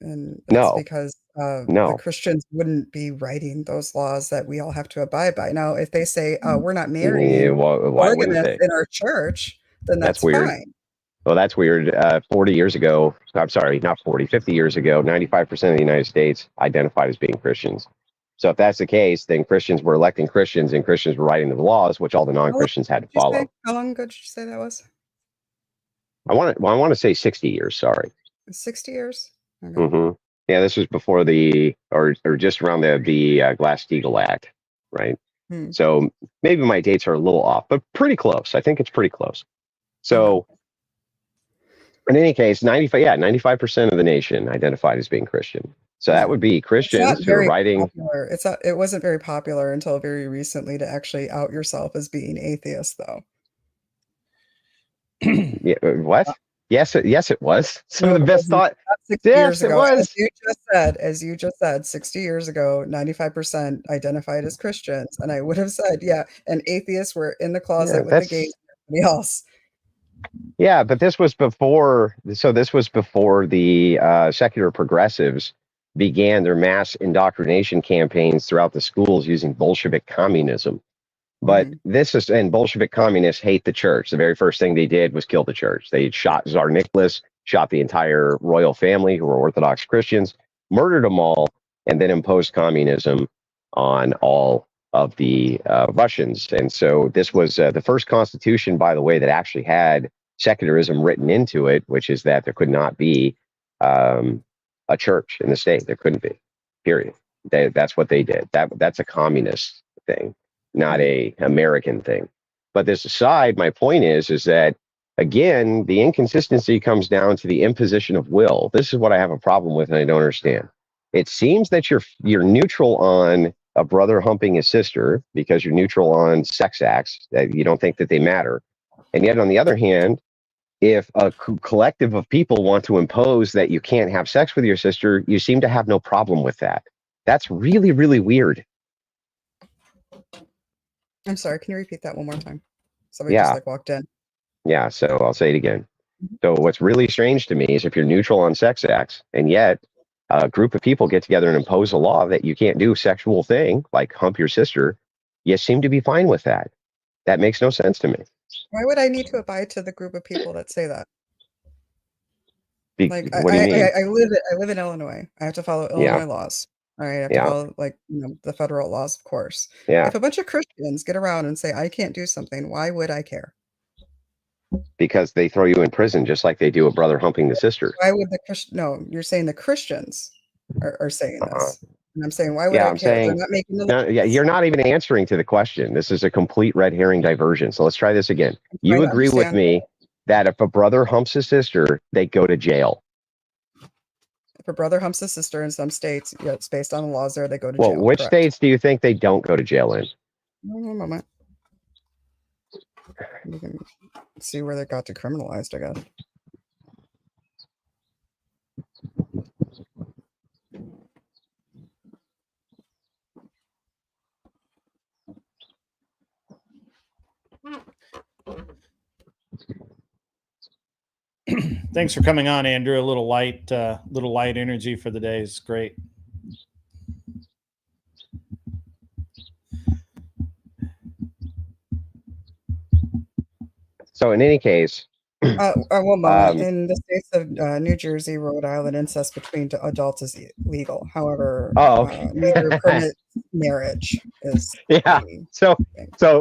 and that's No, because the no. Christians wouldn't be writing those laws that we all have to abide by. Now, if they say we're not Yeah, marrying why wouldn't polygamists they? in our church, then That's that's weird. fine. Well, that's weird. 40 years ago, I'm sorry, not 40, 50 years ago, 95% of the United States identified as being Christians. So if that's the case, then Christians were electing Christians and Christians were writing the laws, which all the How long non-Christians had to did you say? follow. How long ago did you say that was? I want to say 60 years, sorry. 60 years? Okay. Mm-hmm. Yeah, this was before or just around the Glass-Steagall Act, right? Hmm. So maybe my dates are a little off, but pretty close. I think it's pretty close. So in any case, 95% of the nation identified as being Christian. So that would be It's Christians not who are very writing. popular. It wasn't very popular until very recently to actually out yourself as being atheist, though. Yeah, what? Yes, it was. Some No, of the it best wasn't. thought. Not 60 years Yes, it ago. was. As you just said, 60 years ago, 95% identified as Christians. And I would have said, yeah, and atheists were in the Yeah, closet with the gays that's and everybody else. yeah, but this was before. So this was before the secular progressives began their mass indoctrination campaigns throughout the schools using Bolshevik communism. But this is, and Bolshevik communists hate the church. The very first thing they did was kill the church. They shot Tsar Nicholas, shot the entire royal family who were Orthodox Christians, murdered them all, and then imposed communism on all of the Russians. And so this was the first constitution, by the way, that actually had secularism written into it, which is that there could not be a church in the state. There couldn't be, period. That's what they did. That's a communist thing, not a American thing. But this aside, my point is that again, the inconsistency comes down to the imposition of will. This is what I have a problem with, and I don't understand. It seems that you're neutral on a brother humping his sister because you're neutral on sex acts, that you don't think that they matter. And yet, on the other hand, if a collective of people want to impose that you can't have sex with your sister, you seem to have no problem with that. That's really, really weird. I'm sorry, can you repeat that one more time? Somebody Yeah. just walked in. Yeah, so I'll say it again. So what's really strange to me is if you're neutral on sex acts, and yet a group of people get together and impose a law that you can't do a sexual thing, like hump your sister, you seem to be fine with that. That makes no sense to me. Why would I need to abide to the group of people that say that? Like, What do you mean? I live in Illinois. I have to follow Illinois laws. All right, I have to follow, like, the federal laws, of course. Yeah. If a bunch of Christians get around and say, I can't do something, why would I care? Because they throw you in prison just like they do a brother humping the sister. Why would no, you're saying the Christians are saying this. And I'm saying, why would Yeah, I I'm care? They're saying, not making the no, yeah, you're not even answering to the question. This is a complete red herring diversion. So let's try this again. You agree with me that if a brother humps his sister, they go to jail. a brother humps a sister in some states, it's based on the laws there, they go to Well, jail. which Correct. states do you think they don't go to jail in? One moment. We can see where they got decriminalized, I guess. Thanks for coming on, Andrew. A little light energy for the day is great. So in any case, one moment. In the states of New Jersey, Rhode Island, incest between adults is legal. However, neither permits marriage. Is yeah. So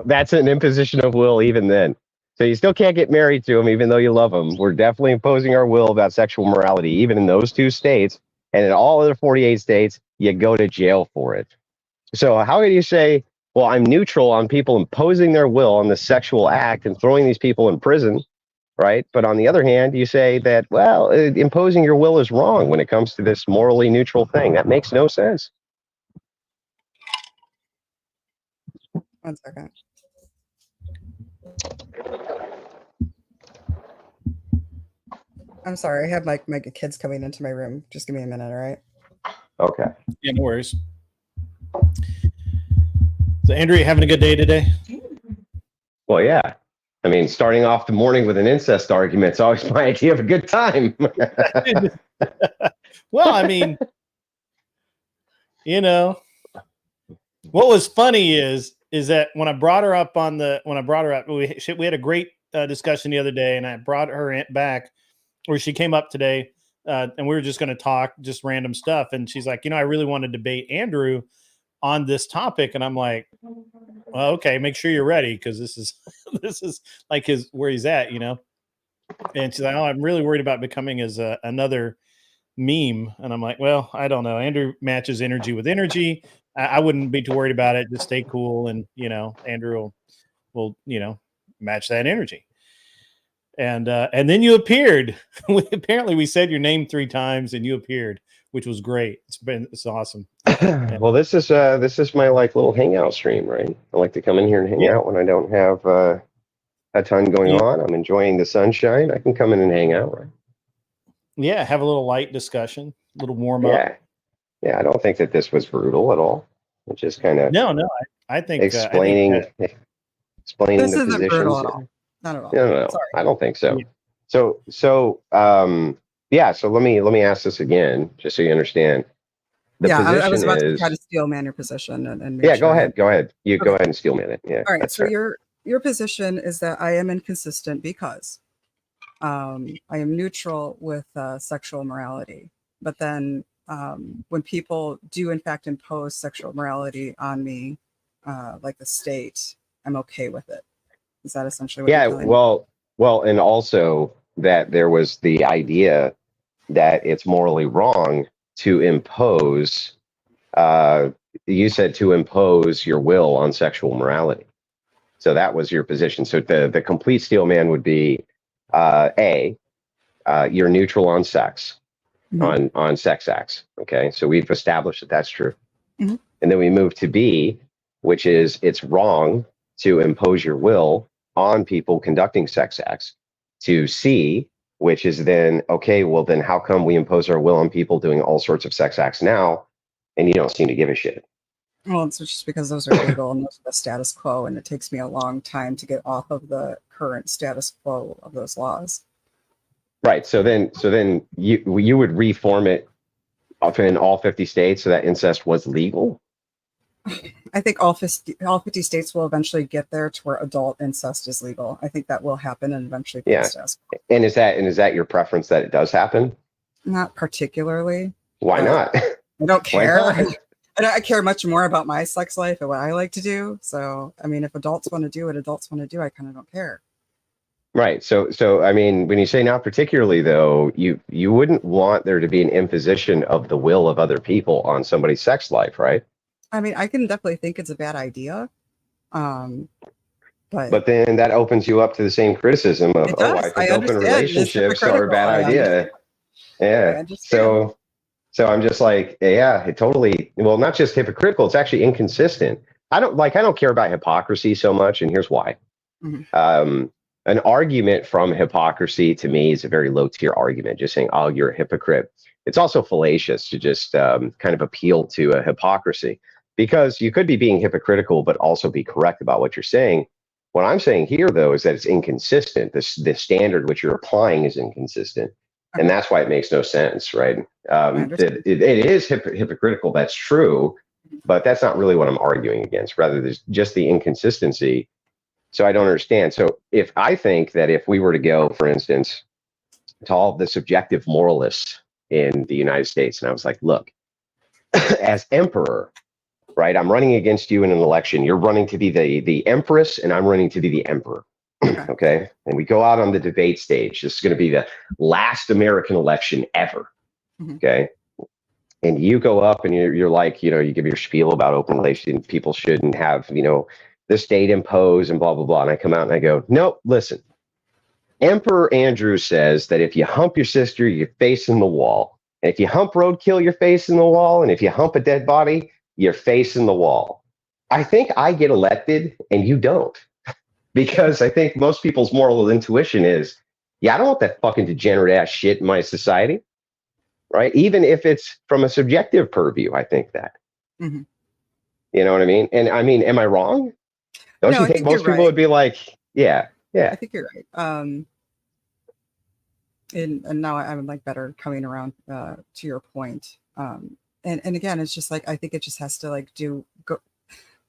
that's an imposition of will even then. So you still can't get married to them even though you love them. We're definitely imposing our will about sexual morality, even in those 2 states. And in all other 48 states, you go to jail for it. So how can you say, well, I'm neutral on people imposing their will on the sexual act and throwing these people in prison, right? But on the other hand, you say that, well, imposing your will is wrong when it comes to this morally neutral thing. That makes no sense. 1 second. I'm sorry, I have my kids coming into my room. Just give me a minute, all right? Okay. Yeah, no worries. So, Andrew, you having a good day today? Well, yeah. I mean, starting off the morning with an incest argument is always my idea of a good time. Well, I mean, what was funny is that when I brought her up we had a great discussion the other day, and I brought her back, where she came up today, and we were just going to talk just random stuff, and she's like, I really want to debate Andrew on this topic, and I'm like, well, okay, make sure you're ready, because this is like where he's at, And she's like, oh, I'm really worried about becoming as another meme, and I'm like, well, I don't know. Andrew matches energy with energy. I wouldn't be too worried about it. Just stay cool, and Andrew will match that energy. And then you appeared. We said your name 3 times, and you appeared, which was great. It's awesome. Well, this is my little hangout stream, right? I like to come in here and hang out when I don't have a ton going on. I'm enjoying the sunshine. I can come in and hang out, right? Yeah, have a little light discussion, a little warm up. Yeah. I don't think that this was brutal at all. It's just kind of no. I think explaining this the isn't positions. Brutal at all. Not at all. No. Sorry. I don't think so. Yeah. So let me ask this again, just so you understand. I was about to try to steel man your position and go ahead. Go ahead. Go ahead and steel man it. Yeah. All right. So your position is that I am inconsistent because I am neutral with sexual morality, but then when people do in fact impose sexual morality on me, like the state, I'm okay with it. Is that essentially what you're telling me? Well, and also that there was the idea that it's morally wrong to impose, you said to impose your will on sexual morality. So that was your position. So the complete steel man would be, you're neutral on sex, on sex acts. Okay, so we've established that that's true. Mm-hmm. And then we move to B, which is it's wrong to impose your will on people conducting sex acts. To C, which is then, okay, well then how come we impose our will on people doing all sorts of sex acts now, and you don't seem to give a shit? Well, it's just because those are legal and those are the status quo, and it takes me a long time to get off of the current status quo of those laws. Right. So then you would reform it in all 50 states so that incest was legal? I think all 50 states will eventually get there to where adult incest is legal. I think that will happen and eventually. Yeah. And is that your preference that it does happen? Not particularly. Why not? I don't care. I care much more about my sex life and what I like to do. So, I mean, if adults want to do what adults want to do, I kind of don't care. Right. So I mean, when you say not particularly, though, you wouldn't want there to be an imposition of the will of other people on somebody's sex life, right? I mean, I can definitely think it's a bad idea. But then that opens you up to the same criticism of, I think open relationships are a bad idea. Yeah. So I'm just like, yeah, it totally, well, not just hypocritical, it's actually inconsistent. I don't care about hypocrisy so much, and here's why. An argument from hypocrisy to me is a very low tier argument, just saying, oh, you're a hypocrite. It's also fallacious to just kind of appeal to a hypocrisy, because you could be being hypocritical, but also be correct about what you're saying. What I'm saying here, though, is that it's inconsistent. The standard which you're applying is inconsistent. Okay. And that's why it makes no sense, right? It is hypocritical, that's true, but that's not really what I'm arguing against. Rather, there's just the inconsistency. So I don't understand. So if I think that if we were to go, for instance, to all the subjective moralists in the United States, and I was like, look, as emperor, right, I'm running against you in an election. You're running to be the empress, and I'm running to be the emperor. Okay. And we go out on the debate stage. This is going to be the last American election ever. Okay. And you go up and you're like, you give your spiel about open relations. People shouldn't have, the state impose and blah, blah, blah. And I come out and I go, no, listen, Emperor Andrew says that if you hump your sister, you're facing the wall. And if you hump roadkill, you're facing the wall. And if you hump a dead body, you're facing the wall. I think I get elected and you don't. Because I think most people's moral intuition is, yeah, I don't want that fucking degenerate ass shit in my society, right? Even if it's from a subjective purview, I think that. You know what I mean? And I mean, am I wrong? Don't you think most people would be like, yeah. I think you're right. And now I'm like better coming around to your point. And again, it's just like, I think it just has to like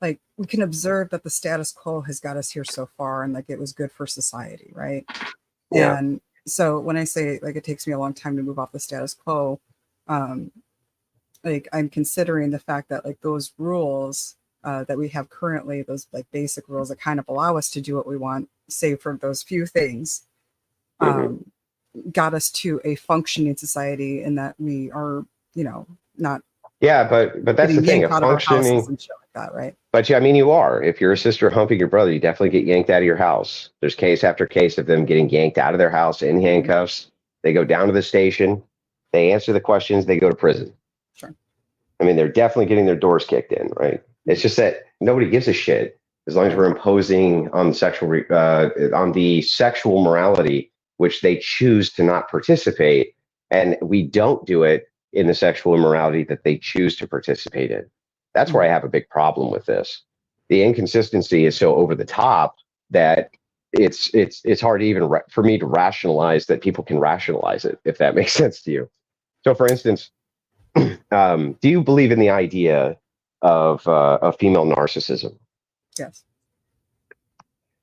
like we can observe that the status quo has got us here so far, and like it was good for society, right? Yeah. And so when I say like it takes me a long time to move off the status quo, like I'm considering the fact that like those rules that we have currently, those like basic rules that kind of allow us to do what we want, save for those few things, got us to a functioning society, in that we are, not. Yeah, but that's the thing, a functioning and shit like that, right? But yeah, I mean, you are. If your sister humping your brother, you definitely get yanked out of your house. There's case after case of them getting yanked out of their house in handcuffs. They go down to the station. They answer the questions. They go to prison. Sure. I mean, they're definitely getting their doors kicked in, right? It's just that nobody gives a shit as long as we're imposing on the sexual morality, which they choose to not participate, and we don't do it in the sexual immorality that they choose to participate in. That's where I have a big problem with this. The inconsistency is so over the top that it's hard to even for me to rationalize that people can rationalize it, if that makes sense to you. So, for instance, do you believe in the idea of female narcissism? Yes.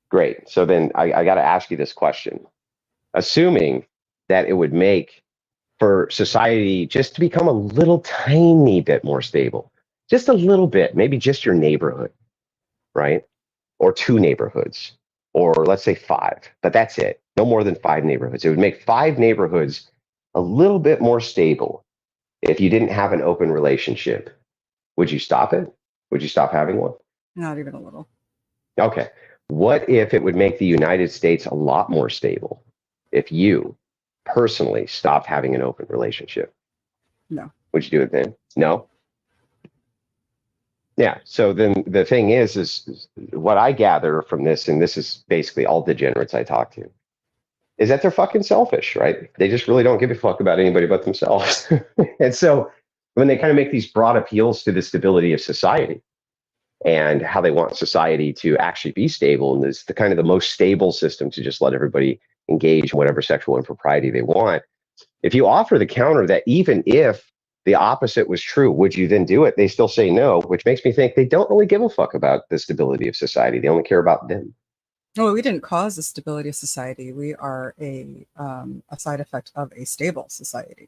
Great. So then I got to ask you this question. Assuming that it would make for society just to become a little tiny bit more stable, just a little bit, maybe just your neighborhood, right? Or 2 neighborhoods, or let's say 5, but that's it. No more than 5 neighborhoods. It would make 5 neighborhoods a little bit more stable if you didn't have an open relationship. Would you stop it? Would you stop having one? Not even a little. Okay. What if it would make the United States a lot more stable if you personally stopped having an open relationship? No. Would you do it then? No? Yeah. So then the thing is what I gather from this, and this is basically all degenerates I talk to, is that they're fucking selfish, right? They just really don't give a fuck about anybody but themselves. And so when they kind of make these broad appeals to the stability of society and how they want society to actually be stable, and it's the kind of the most stable system to just let everybody engage in whatever sexual impropriety they want. If you offer the counter that even if the opposite was true, would you then do it? They still say no, which makes me think they don't really give a fuck about the stability of society. They only care about them. No, we didn't cause the stability of society. We are a side effect of a stable society.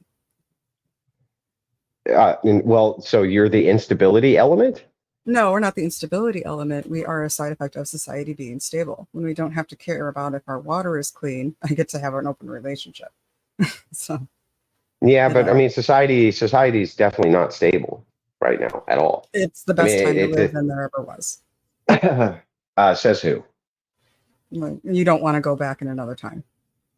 Well, so you're the instability element? No, we're not the instability element. We are a side effect of society being stable. When we don't have to care about if our water is clean, I get to have an open relationship. So. Yeah, but I mean, society is definitely not stable right now at all. It's the best time to live than there ever was. Says who? You don't want to go back in another time.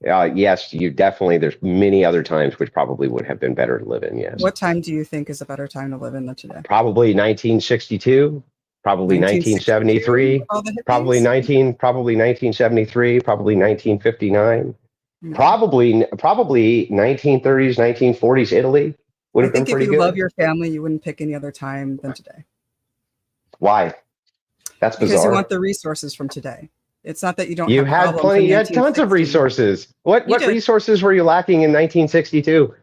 Yes, you definitely. There's many other times which probably would have been better to live in. Yes. What time do you think is a better time to live in than today? Probably 1962. Probably 1962 with 1973. all the Probably hippies? Probably 1973. Probably 1959. Hmm. Probably 1930s, 1940s. Italy would I have been think if pretty you love good. your family, you wouldn't pick any other time than today. Why? That's Because you bizarre. want the resources from today. It's not that you don't You have had problems plenty. in You had tons of 1960. resources. What You did. resources were you lacking in 1962?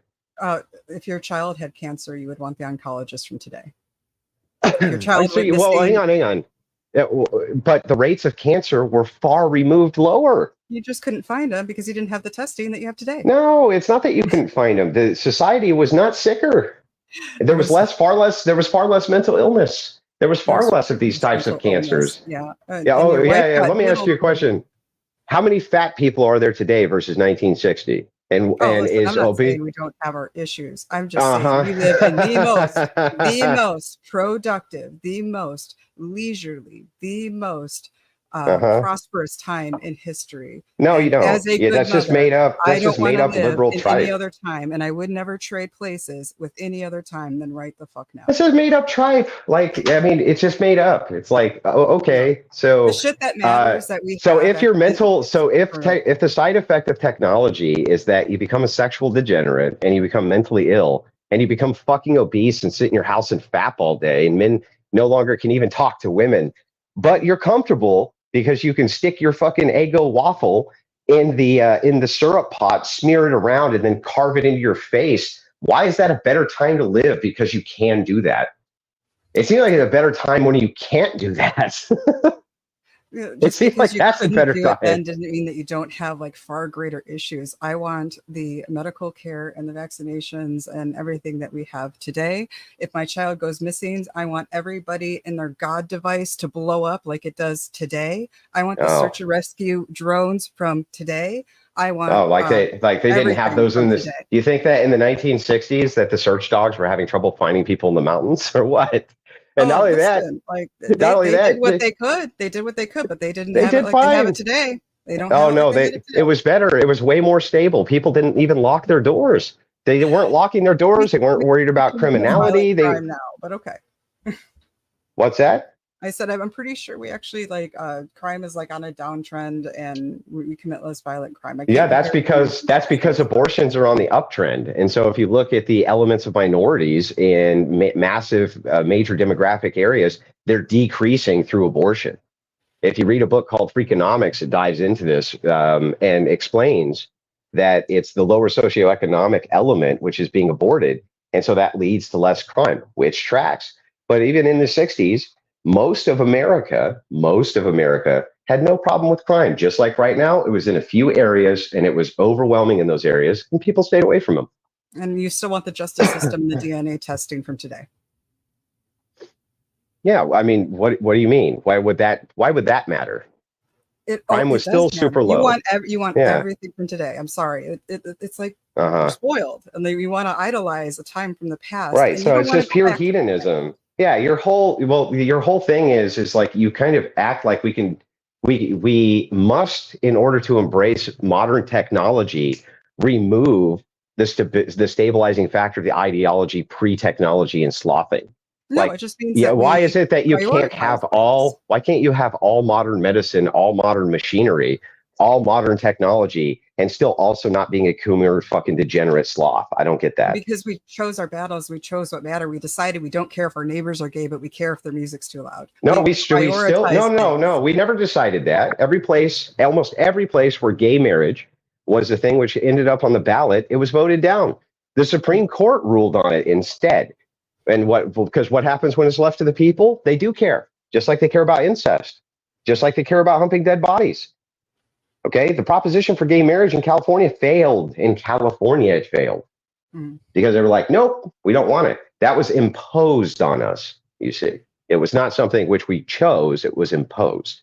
If your child had cancer, you would want the oncologist from today. If your child So went well, missing, hang on. But the rates of cancer were far removed lower. you just couldn't find them because you didn't have the testing that you have today. No, it's not that you couldn't find them. The society was not sicker. There was far less mental illness. There was far less of these types of cancers. Yeah. Yeah. Oh, yeah. Let me ask you a question. How many fat people are there today versus 1960? And listen, is I'm not obese? saying we don't have our issues. I'm just saying we live in the most productive, the most leisurely, the most prosperous time in history. No, and you don't. As a good that's mother, just made up. That's I don't just made up live liberal in tripe. any other time, and I would never trade places with any other time than right the fuck now. This is made up tripe. Like, I mean, it's just made up. It's like, oh, okay, so the shit that matters that we. So if you're mental, so if the side effect of technology is that you become a sexual degenerate and you become mentally ill and you become fucking obese and sit in your house and fap all day, and men no longer can even talk to women, but you're comfortable because you can stick your fucking Eggo waffle in the syrup pot, smear it around, and then carve it into your face. Why is that a better time to live? Because you can do that. It seems like it's a better time when you can't do that. It seems like that's a better time. Then doesn't mean that you don't have like far greater issues. I want the medical care and the vaccinations and everything that we have today. If my child goes missing, I want everybody in their God device to blow up like it does today. I want the search and rescue drones from today. I want they didn't have those in this. Do you think that in the 1960s that the search dogs were having trouble finding people in the mountains or what? And not only that, they did what they could. They did what they could, but they didn't have it like they have it today. They don't. Oh no, it was better. It was way more stable. People didn't even lock their doors. They weren't locking their doors. They weren't worried about criminality. Crime now, but okay. What's that? I said I'm pretty sure we actually crime is like on a downtrend and we commit less violent crime. Yeah, that's because abortions are on the uptrend. And so if you look at the elements of minorities in massive major demographic areas, they're decreasing through abortion. If you read a book called Freakonomics, it dives into this and explains that it's the lower socioeconomic element which is being aborted. And so that leads to less crime, which tracks. But even in the 60s, most of America had no problem with crime. Just like right now, it was in a few areas and it was overwhelming in those areas and people stayed away from them. And you still want the justice system, the DNA testing from today. Yeah. I mean, what do you mean? Why would that matter? Crime was still super low. You want everything from today. I'm sorry. It's like you're spoiled and you want to idolize a time from the past. Right. So it's just pure hedonism. Yeah, your whole thing is like you kind of act like we must, in order to embrace modern technology, remove the stabilizing factor of the ideology pre-technology and slothing. No, it just means why is it that you can't have why can't you have all modern medicine, all modern machinery, all modern technology, and still also not being a coomer fucking degenerate sloth? I don't get that. Because we chose our battles, we chose what mattered. We decided we don't care if our neighbors are gay, but we care if their music's too loud. No, we still no. We never decided that. Almost every place where gay marriage was the thing which ended up on the ballot, it was voted down. The Supreme Court ruled on it instead. And because what happens when it's left to the people? They do care, just like they care about incest, just like they care about humping dead bodies. Okay, the proposition for gay marriage in California failed. Because they were like, nope, we don't want it. That was imposed on us, you see. It was not something which we chose, it was imposed.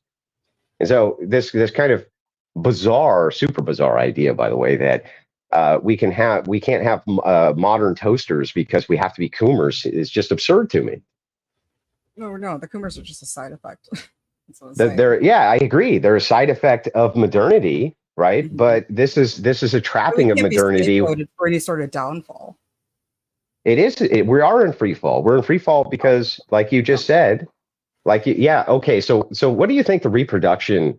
And so this kind of bizarre, super bizarre idea, by the way, that we can't have modern toasters because we have to be coomers is just absurd to me. No, the coomers are just a side effect. I agree. They're a side effect of modernity, right? Mhm. But this is a So we trapping of can't be modernity. scapegoated for any sort of downfall. We are in free fall. We're in free fall because, like you just said, yeah, okay. So what do you think the reproduction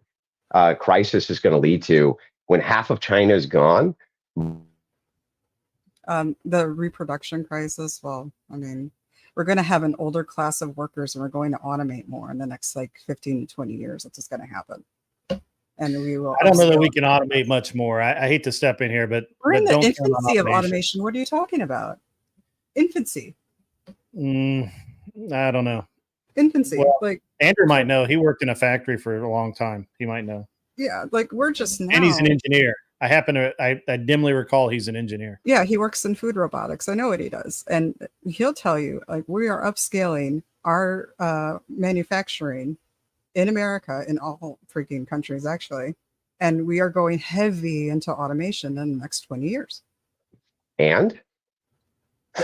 crisis is going to lead to when half of China is gone? The reproduction crisis, well, I mean, we're going to have an older class of workers and we're going to automate more in the next like 15 to 20 years. That's just going to happen. And we will. I don't know that we can automate much more. I hate to step in here, but we're in the don't count on infancy of automation. What are you talking about? Infancy. I don't know. Infancy. Well, like Andrew might know. He worked in a factory for a long time. He might know. Yeah, like we're just now. And he's an engineer. I dimly recall he's an engineer. Yeah, he works in food robotics. I know what he does. And he'll tell you, like, we are upscaling our manufacturing in America, in all freaking countries, actually. And we are going heavy into automation in the next 20 years. And?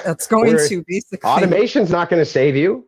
That's going to basically... Automation's not going to save you.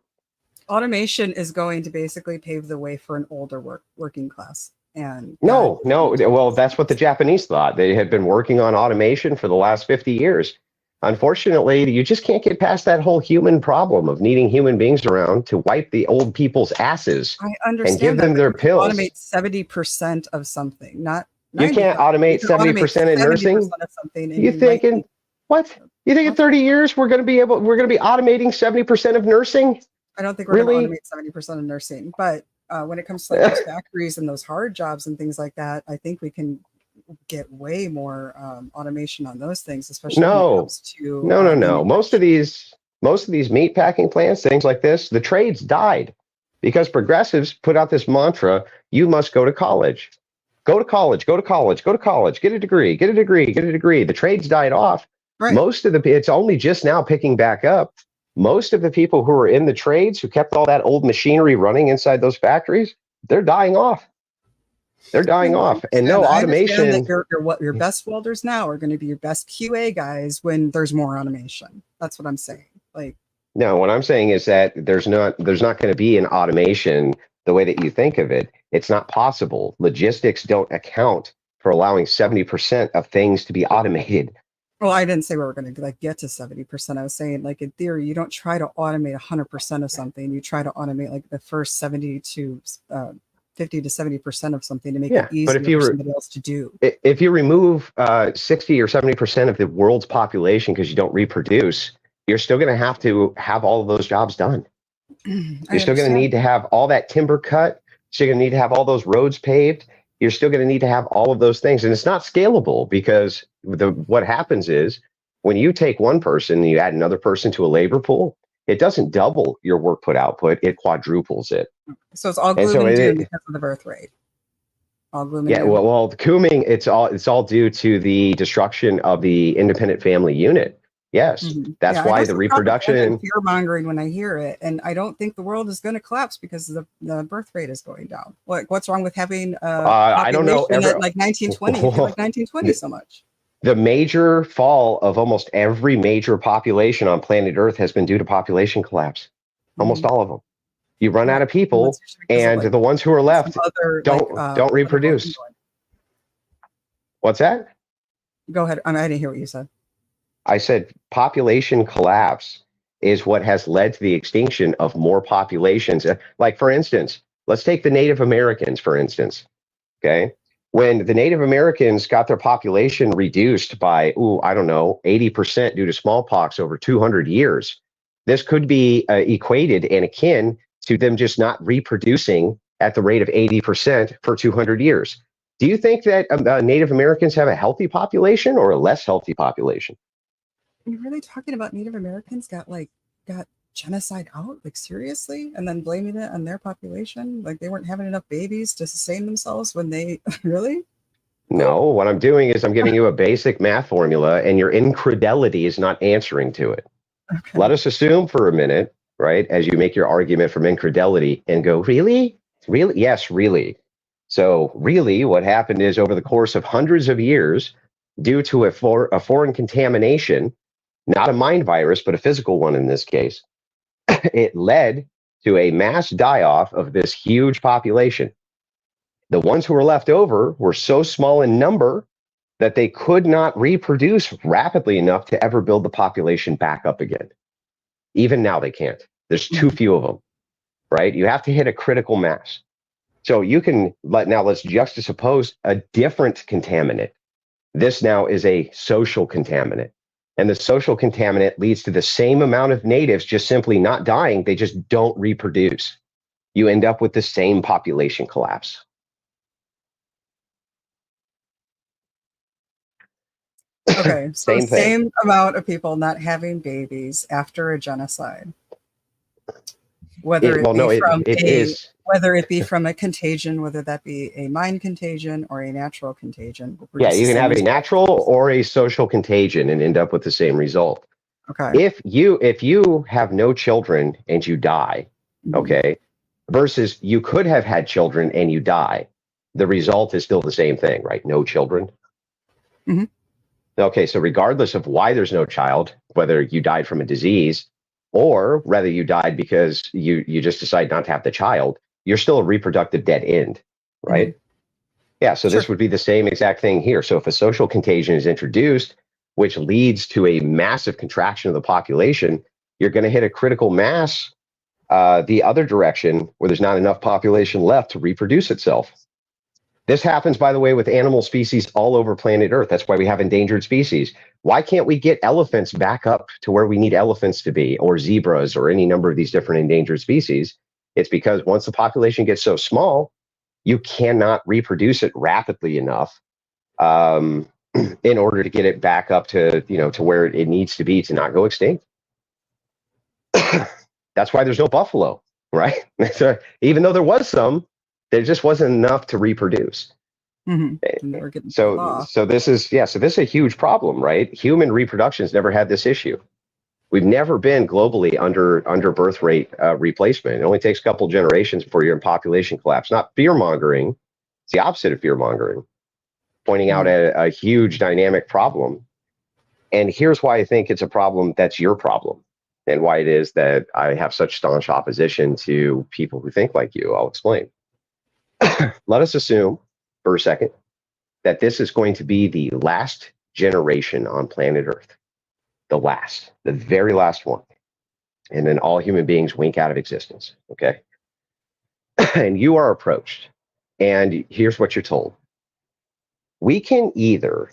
Automation is going to basically pave the way for an older working class. And no. Well, that's what the Japanese thought. They had been working on automation for the last 50 years. Unfortunately, you just can't get past that whole human problem of needing human beings around to wipe the old people's asses and give them their pills. Automate 70% of something, not 90%. You can't automate 70% in nursing. Of something you thinking what? You think in 30 years we're going to be automating 70% of nursing? I don't think we're going to automate 70% of nursing, but when it comes to like those factories and those hard jobs and things like that, I think we can get way more automation on those things, especially when it comes to no. Most of these meat packing plants, things like this, the trades died because progressives put out this mantra: you must go to college. Go to college, go to college, go to college, get a degree, get a degree, get a degree. The trades died off. Right. It's only just now picking back up. Most of the people who are in the trades, who kept all that old machinery running inside those factories, they're dying off. They're dying off. And no automation. That your best welders now are going to be your best QA guys when there's more automation. That's what I'm saying. Like, no, what I'm saying is that there's not going to be an automation the way that you think of it. It's not possible. Logistics don't account for allowing 70% of things to be automated. Well, I didn't say we were going to get to 70%. I was saying, like, in theory, you don't try to automate 100% of something. You try to automate like the first 50 to 70% of something to make it easier for somebody else to do. If you remove 60 or 70% of the world's population because you don't reproduce, you're still going to have all of those jobs done. You're still going to need to have all that timber cut. You're going to need to have all those roads paved. You're still going to need to have all of those things. And it's not scalable because what happens is when you take one person and you add another person to a labor pool, it doesn't double your work output, it quadruples it. So it's all gloom and doom because of the birth rate. All gloom and doom. Well, the cooming, it's all due to the destruction of the independent family unit. Yes, that's why the reproduction. Fear mongering when I hear it, and I don't think the world is going to collapse because the birth rate is going down. What's wrong with having I don't know like 1920? Like 1920 so much. The major fall of almost every major population on planet Earth has been due to population collapse. Almost all of them. You run out of people, and the ones who are left don't reproduce. What's that? Go ahead. I didn't hear what you said. I said population collapse is what has led to the extinction of more populations. Like, for instance, let's take the Native Americans, for instance. Okay. When the Native Americans got their population reduced by, 80% due to smallpox over 200 years, this could be equated and akin to them just not reproducing at the rate of 80% for 200 years. Do you think that Native Americans have a healthy population or a less healthy population? You're really talking about Native Americans got genocide out? Like, seriously? And then blaming it on their population? Like they weren't having enough babies to sustain themselves when they really? No, what I'm doing is I'm giving you a basic math formula and your incredulity is not answering to it. Okay. Let us assume for a minute, right, as you make your argument from incredulity and go, really? Really? Yes, really. So really what happened is over the course of hundreds of years, due to a foreign contamination, not a mind virus, but a physical one in this case, it led to a mass die-off of this huge population. The ones who were left over were so small in number that they could not reproduce rapidly enough to ever build the population back up again. Even now they can't. There's too few of them, right? You have to hit a critical mass. So you can now let's juxtapose a different contaminant. This now is a social contaminant. And the social contaminant leads to the same amount of natives just simply not dying. They just don't reproduce. You end up with the same population collapse. Okay, so Same thing. same amount of people not having babies after a genocide. Whether it be from a contagion, whether that be a mind contagion or a natural contagion. Yeah, you can have a natural or a social contagion and end up with the same result. Okay. If you have no children and you die, okay, versus you could have had children and you die, the result is still the same thing, right? No children. Mm-hmm. Okay, so regardless of why there's no child, whether you died from a disease or whether you died because you just decide not to have the child, you're still a reproductive dead end, right? Mm-hmm. Yeah, so this would be the same exact thing here. So if a social contagion is introduced, which leads to a massive contraction of the population, you're going to hit a critical mass the other direction where there's not enough population left to reproduce itself. This happens, by the way, with animal species all over planet Earth. That's why we have endangered species. Why can't we get elephants back up to where we need elephants to be, or zebras, or any number of these different endangered species? It's because once the population gets so small, you cannot reproduce it rapidly enough in order to get it back up to, to where it needs to be to not go extinct. That's why there's no buffalo, right? So even though there was some, there just wasn't enough to reproduce. Mm-hmm. So this is a huge problem, right? Human reproduction has never had this issue. We've never been globally under birth rate replacement. It only takes a couple generations before you're in population collapse. Not fear mongering; it's the opposite of fear mongering. Pointing out a huge dynamic problem. And here's why I think it's a problem that's your problem, and why it is that I have such staunch opposition to people who think like you. I'll explain. Let us assume for a second that this is going to be the last generation on planet Earth. The very last one. And then all human beings wink out of existence, okay? And you are approached, and here's what you're told. We can either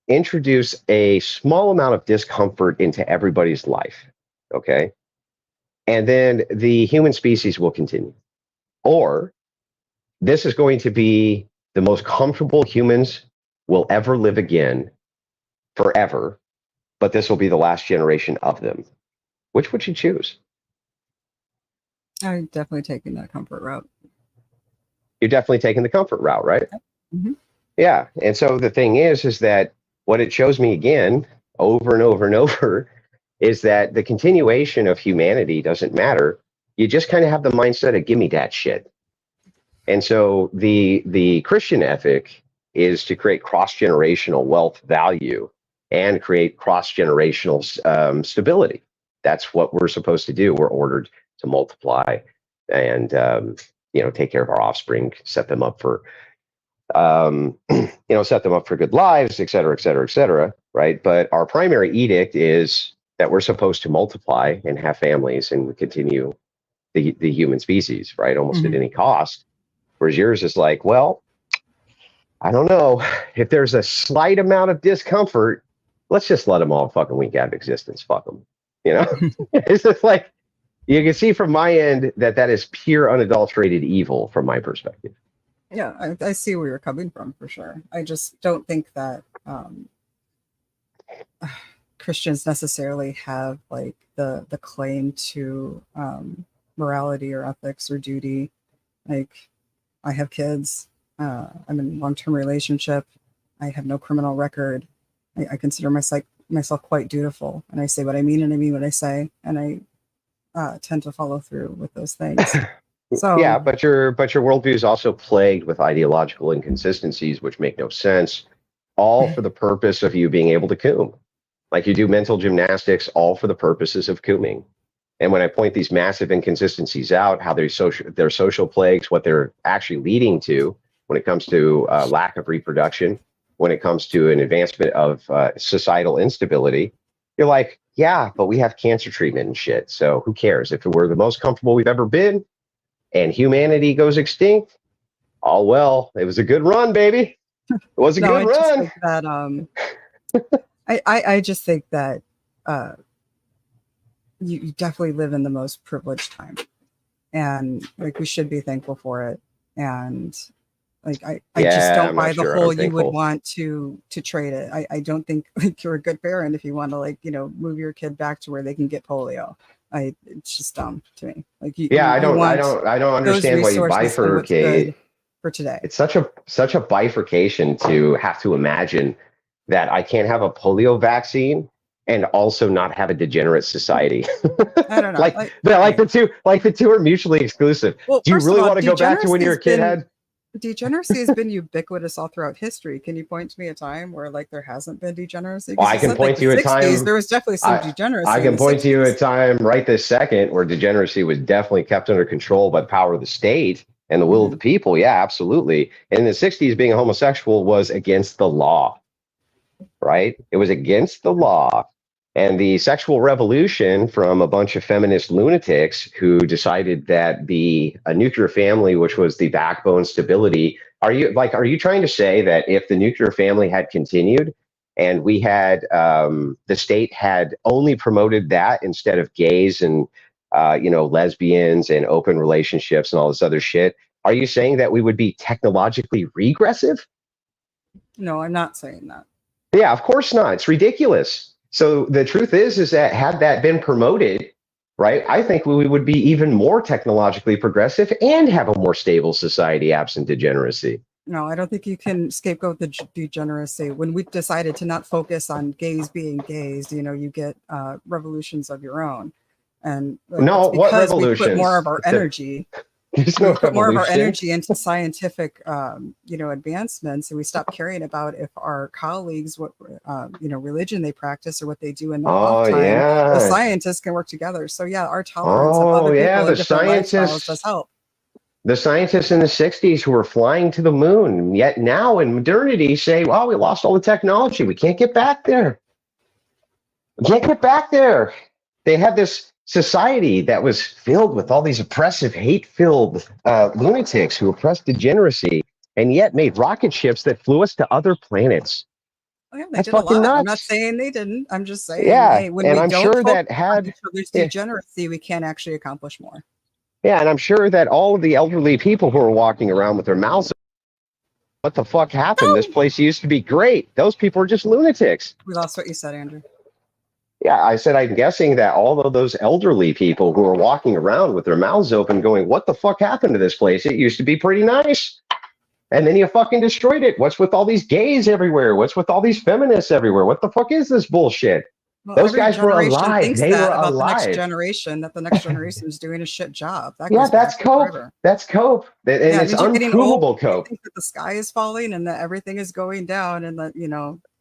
introduce a small amount of discomfort into everybody's life, okay? And then the human species will continue. Or this is going to be the most comfortable humans will ever live again forever, but this will be the last generation of them. Which would you choose? I'm definitely taking that comfort route. You're definitely taking the comfort route, right? Mm-hmm. Yeah. And so the thing is that what it shows me again, over and over and over, is that the continuation of humanity doesn't matter. You just kind of have the mindset of give me that shit. And so the Christian ethic is to create cross-generational wealth value and create cross-generational stability. That's what we're supposed to do. We're ordered to multiply and take care of our offspring, set them up for good lives, et cetera, et cetera, et cetera, right? But our primary edict is that we're supposed to multiply and have families and continue the human species, right? Almost at any cost. Whereas yours is like, well, I don't know. If there's a slight amount of discomfort, let's just let them all fucking wink out of existence. Fuck them. It's just like, you can see from my end that is pure unadulterated evil from my perspective. Yeah, I see where you're coming from for sure. I just don't think that Christians necessarily have like the claim to morality or ethics or duty. Like, I have kids. I'm in a long-term relationship. I have no criminal record. I consider myself quite dutiful, and I say what I mean and I mean what I say, and I tend to follow through with those things. So yeah, but your worldview is also plagued with ideological inconsistencies, which make no sense, all for the purpose of you being able to coom. Like, you do mental gymnastics, all for the purposes of cooming. And when I point these massive inconsistencies out, how they're social plagues, what they're actually leading to when it comes to lack of reproduction, when it comes to an advancement of societal instability, you're like, yeah, but we have cancer treatment and shit. So who cares? If we're the most comfortable we've ever been and humanity goes extinct, all well, it was a good run, baby. It was a good run. Just think that, I just think that you definitely live in the most privileged time, and like we should be thankful for it. And like I just don't buy the whole you would want to trade it. I don't think like you're a good parent if you want to like, you know, move your kid back to where they can get polio. It's just dumb to me. Like I don't understand why you bifurcate for today. It's such a bifurcation to have to imagine that I can't have a polio vaccine and also not have a degenerate society. I don't know. like the two are mutually exclusive. Well, do you really want to go back to when you were a kid had? Degeneracy has been ubiquitous all throughout history. Can you point to me a time where like there hasn't been degeneracy? Well, I can point to you a time. There was definitely some degeneracy. I can point to you a time right this second where degeneracy was definitely kept under control by the power of the state and the will of the people. Yeah, absolutely. And in the 60s, being a homosexual was against the law, right? It was against the law. And the sexual revolution from a bunch of feminist lunatics who decided that a nuclear family, which was the backbone stability, are you trying to say that if the nuclear family had continued and we had the state had only promoted that instead of gays and lesbians and open relationships and all this other shit, are you saying that we would be technologically regressive? No, I'm not saying that. Yeah, of course not. It's ridiculous. So the truth is that had that been promoted, right, I think we would be even more technologically progressive and have a more stable society absent degeneracy. No, I don't think you can scapegoat the degeneracy. When we decided to not focus on gays being gays, you get revolutions of your own. And no, what revolutions? We put more of our energy. Put more of our energy into scientific, advancements, and we stop caring about if our colleagues, what religion they practice or what they do in their off time. Yeah. The scientists can work together. So yeah, our tolerance of other people and different lifestyles does help. The scientists in the 60s who were flying to the moon, yet now in modernity say, well, we lost all the technology. We can't get back there. We can't get back there. They had this society that was filled with all these oppressive, hate-filled lunatics who oppressed degeneracy and yet made rocket ships that flew us to other planets. Oh, yeah, they did a lot. Nuts. I'm not saying they didn't. I'm just saying, hey, when and we I'm don't sure that had degeneracy, we can't actually accomplish more. Yeah, and I'm sure that all of the elderly people who are walking around with their mouths, what the fuck happened? This place used to be great. Those people are just lunatics. We lost what you said, Andrew. Yeah, I said, I'm guessing that all of those elderly people who are walking around with their mouths open going, what the fuck happened to this place? It used to be pretty nice. And then you fucking destroyed it. What's with all these gays everywhere? What's with all these feminists everywhere? What the fuck is this bullshit? Well, those guys were alive. They were alive. The next generation, that the next generation is doing a shit job. That's cope. That's cope. And it's unprovable cope. I think that the sky is falling and that everything is going down and that,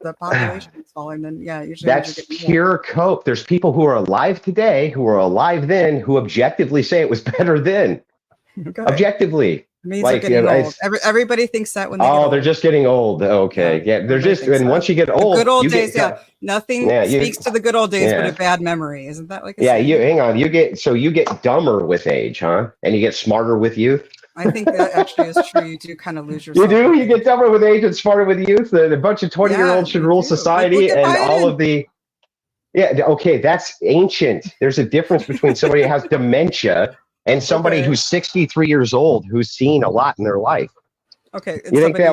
the population is falling. Then, usually that's pure cope. There's people who are alive today, who were alive then, who objectively say it was better then. Okay. Objectively. It means they're getting old. Everybody thinks that when they get old. They're just getting old. Okay. Yeah. They're just, and once you get old. The good old days, Nothing speaks to the good old days but a bad memory. Isn't that like a saying? Hang on. You get dumber with age, huh? And you get smarter with youth. I think that actually is true. You do kind of lose yourself. You do? You get dumber with age and smarter with youth? A bunch of 20-year-olds should rule society and all of the... Yeah, okay, that's ancient. There's a difference between somebody who has dementia and somebody who's 63 years old who's seen a lot in their life. Okay. You think that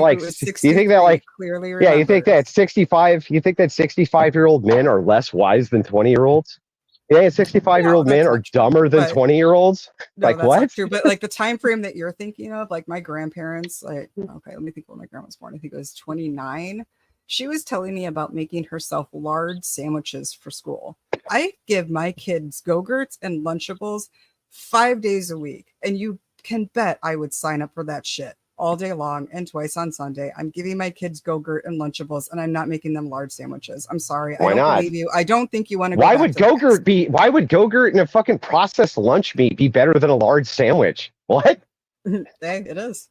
clearly yeah, you think that 65-year-old men are less wise than 20-year-olds? Yeah, 65-year-old men are dumber than 20-year-olds? No, like that's what? Not true. But like the time frame that you're thinking of, like my grandparents, let me think when my grandma was born. I think it was 29. She was telling me about making herself lard sandwiches for school. I give my kids Go-Gurts and Lunchables 5 days a week. And you can bet I would sign up for that shit all day long and twice on Sunday. I'm giving my kids Go-Gurt and Lunchables and I'm not making them large sandwiches. I'm sorry. Why I don't not? believe you. I don't think you want to go Why would Go-Gurt and a fucking processed lunch meat be better than a large sandwich? What? It is.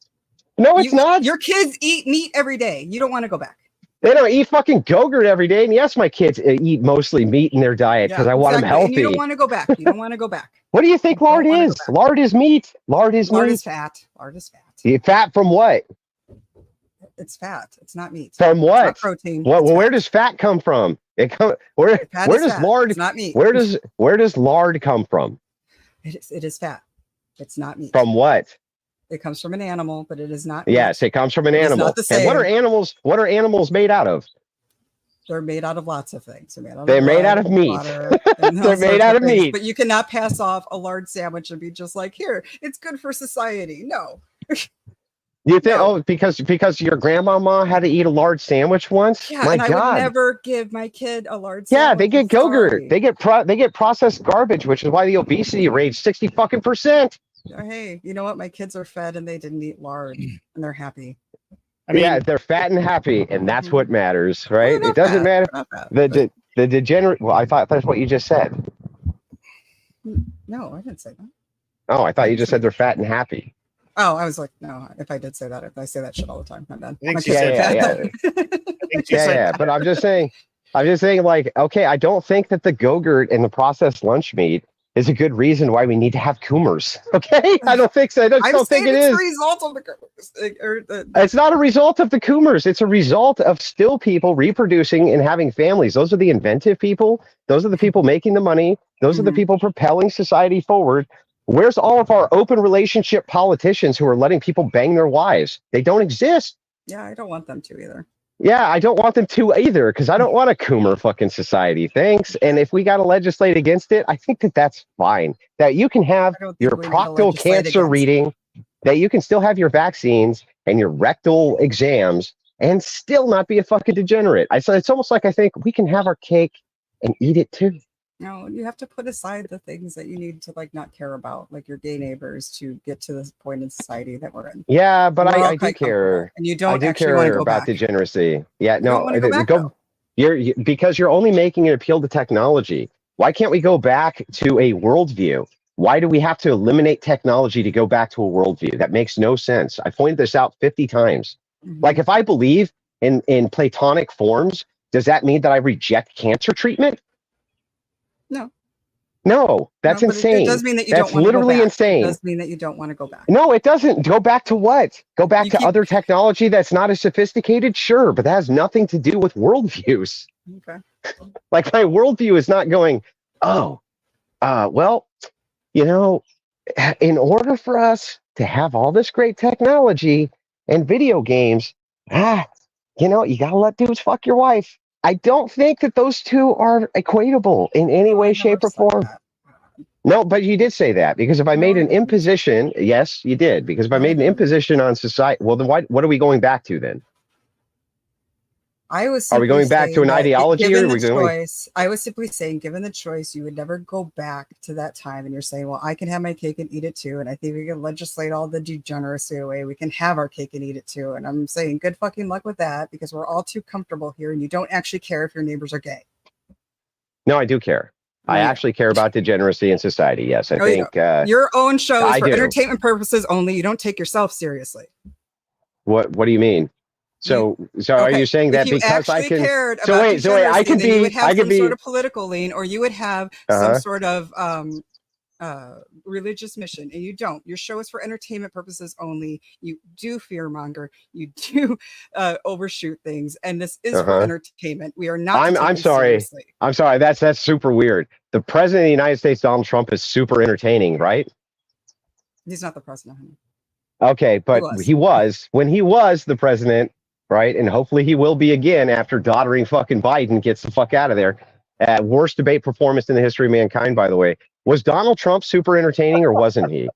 No, it's not. Your kids eat meat every day. You don't want to go back. They don't eat fucking Go-Gurt every day. And yes, my kids eat mostly meat in their diet because I want them healthy. And you don't want to go back. You don't want to go back. What do you think lard is? Lard is meat. Lard is Lard meat. is fat. Lard is fat. Fat from what? It's fat. It's not meat. From what? It's not protein. Where does fat come from? Where does lard? It's not meat. Where does lard come from? It is fat. It's not meat. From what? It comes from an animal, but it is not. Yes, it comes from an animal. And what are animals? What are animals made out of? They're made out of lots of things. They're made out of meat. They're made out of meat. But you cannot pass off a lard sandwich and be just like, here, it's good for society. No. You think? No. Oh, because your grandmama had to eat a lard sandwich once? Yeah, my and God. I would never give my kid a lard sandwich. Yeah, they get Go-Gurt. They get processed garbage, which is why the obesity rate's 60%. Hey, you know what? My kids are fed and they didn't eat lard, and they're happy. I mean, yeah, they're fat and happy, and that's what matters, right? It doesn't matter. The degenerate. Well, I thought that's what you just said. No, I didn't say that. Oh, I thought you just said they're fat and happy. Oh, I was like, no. If I did say that, I say that shit all the time. My bad. Yeah. But I'm just saying, like, okay, I don't think that the Go-Gurt and the processed lunch meat is a good reason why we need to have Coomers. Okay, I don't think so. I don't think it is. It's a result of the Coomers. It's not a result of the Coomers. It's a result of still people reproducing and having families. Those are the inventive people. Those are the people making the money. Those are the people propelling society forward. Where's all of our open relationship politicians who are letting people bang their wives? They don't exist. Yeah, I don't want them to either. Yeah, I don't want them to either, because I don't want a Coomer fucking society. Thanks. And if we got to legislate against it, I think that that's fine. That you can have your proctal cancer reading, that you can still have your vaccines and your rectal exams and still not be a fucking degenerate. It's almost like I think we can have our cake and eat it too. No, you have to put aside the things that you need to like not care about, like your gay neighbors, to get to this point in society that we're in. Yeah, but I do care, and you don't. I do care about degeneracy. Yeah, no, because you're only making an appeal to technology. Why can't we go back to a worldview? Why do we have to eliminate technology to go back to a worldview? That makes no sense. I pointed this out 50 times. Like, if I believe in Platonic forms, does that mean that I reject cancer treatment? No, that's insane. It does mean that you don't want to go back. That's literally insane. It does mean that you don't want to go back. No, it doesn't. Go back to what? Go back to other technology that's not as sophisticated? Sure, but that has nothing to do with worldviews. Okay. Like, my worldview is not going, well, you know, in order for us to have all this great technology and video games, you know, you got to let dudes fuck your wife. I don't think that those two are equatable in any way, shape, or form. No, but you did say that, because if I made an imposition, yes, you did, because if I made an imposition on society, well, then what are we going back to then? Are we going back to an ideology? Or I was simply saying, given the choice, you would never go back to that time. And you're saying, well, I can have my cake and eat it too. And I think we can legislate all the degeneracy away. We can have our cake and eat it too. And I'm saying good fucking luck with that, because we're all too comfortable here. And you don't actually care if your neighbors are gay. No, I do care. I actually care about degeneracy in society. Yes, I think your own show is for entertainment purposes only. You don't take yourself seriously. What do you mean? So are you saying that because I can? I could be. You would have some sort of political lean, or you would have some sort of religious mission, and you don't. Your show is for entertainment purposes only. You do fearmonger. You do overshoot things, and this is for entertainment. We are not. I'm sorry. Seriously. I'm sorry. That's super weird. The president of the United States, Donald Trump, is super entertaining, right? He's not the president. Okay, but he was when he was the president. Right, and hopefully he will be again after doddering fucking Biden gets the fuck out of there. Worst debate performance in the history of mankind, by the way. Was Donald Trump super entertaining, or wasn't he?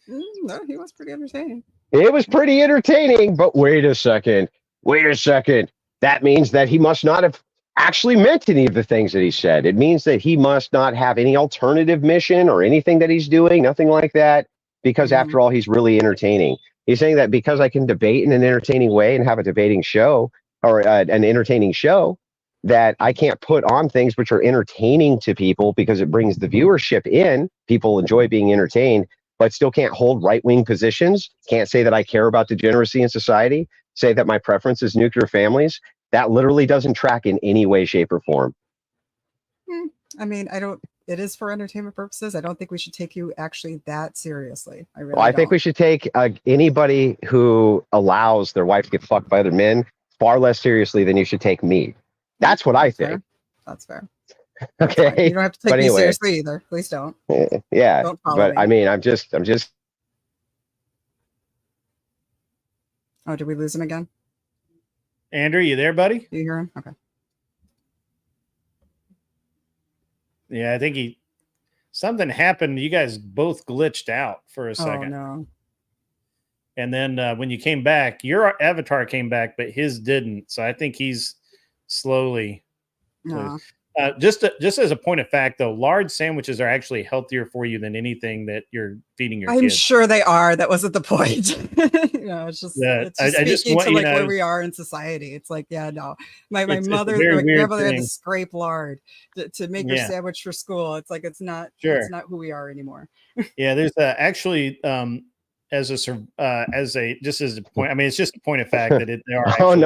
No, he was pretty entertaining. It was pretty entertaining, but wait a second. That means that he must not have actually meant any of the things that he said. It means that he must not have any alternative mission or anything that he's doing, nothing like that, because after all, he's really entertaining. He's saying that because I can debate in an entertaining way and have a debating show, or an entertaining show, that I can't put on things which are entertaining to people because it brings the viewership in. People enjoy being entertained, but still can't hold right-wing positions, can't say that I care about degeneracy in society, say that my preference is nuclear families. That literally doesn't track in any way, shape, or form. I mean, it is for entertainment purposes. I don't think we should take you actually that seriously. I really Well, I think we should take anybody who allows their wife to get fucked by other men far less seriously than you should take me. That's what I think. That's fair. Okay. You don't have to take me seriously either. Please don't. Yeah. Don't follow But me. I mean, I'm just. Oh, did we lose him again? Andrew, you there, buddy? Do you hear him? Okay. Yeah, I think something happened. You guys both glitched out for a second. Oh, no. And then when you came back, your avatar came back, but his didn't. So I think he's slowly. No. Just as a point of fact, though, large sandwiches are actually healthier for you than anything that you're feeding your kids. I'm sure they are. That wasn't the point. It's just, I just want to you like know, where we are in society. It's like, yeah, no. My mother, my grandmother had to scrape lard to make her sandwich for school. It's like it's not who we are anymore. Yeah, there's actually as a point. I mean, it's just a point of fact that they are. Actually,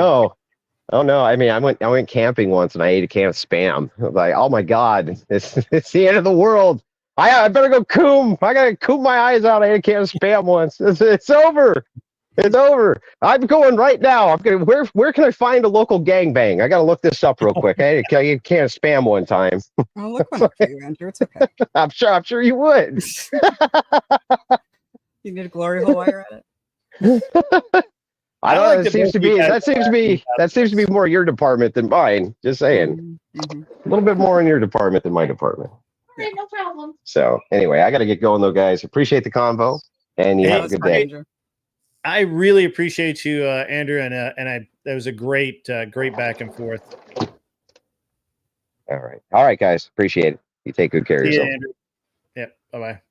Oh no! I mean, I went camping once and I ate a can of Spam. I was like, oh my god, it's the end of the world. I better go coom. I gotta coom my eyes out. I ate a can of Spam once. It's over. It's over. I'm going right now. I'm gonna. Where can I find a local gangbang? I gotta look this up real quick. I ate a can of Spam one time. I'll look one up for you, Andrew. It's okay. I'm sure you would. You need a glory hole while you're at it. I don't know. That seems to be more your department than mine. Just saying, a little bit more in your department than my department. Okay, no problem. So anyway, I got to get going though, guys. Appreciate the convo, and you have a good day. Andrew. I really appreciate you, Andrew, and that was a great back and forth. All right, guys. Appreciate it. You take good care of yourself. Andrew. Yep. Bye bye.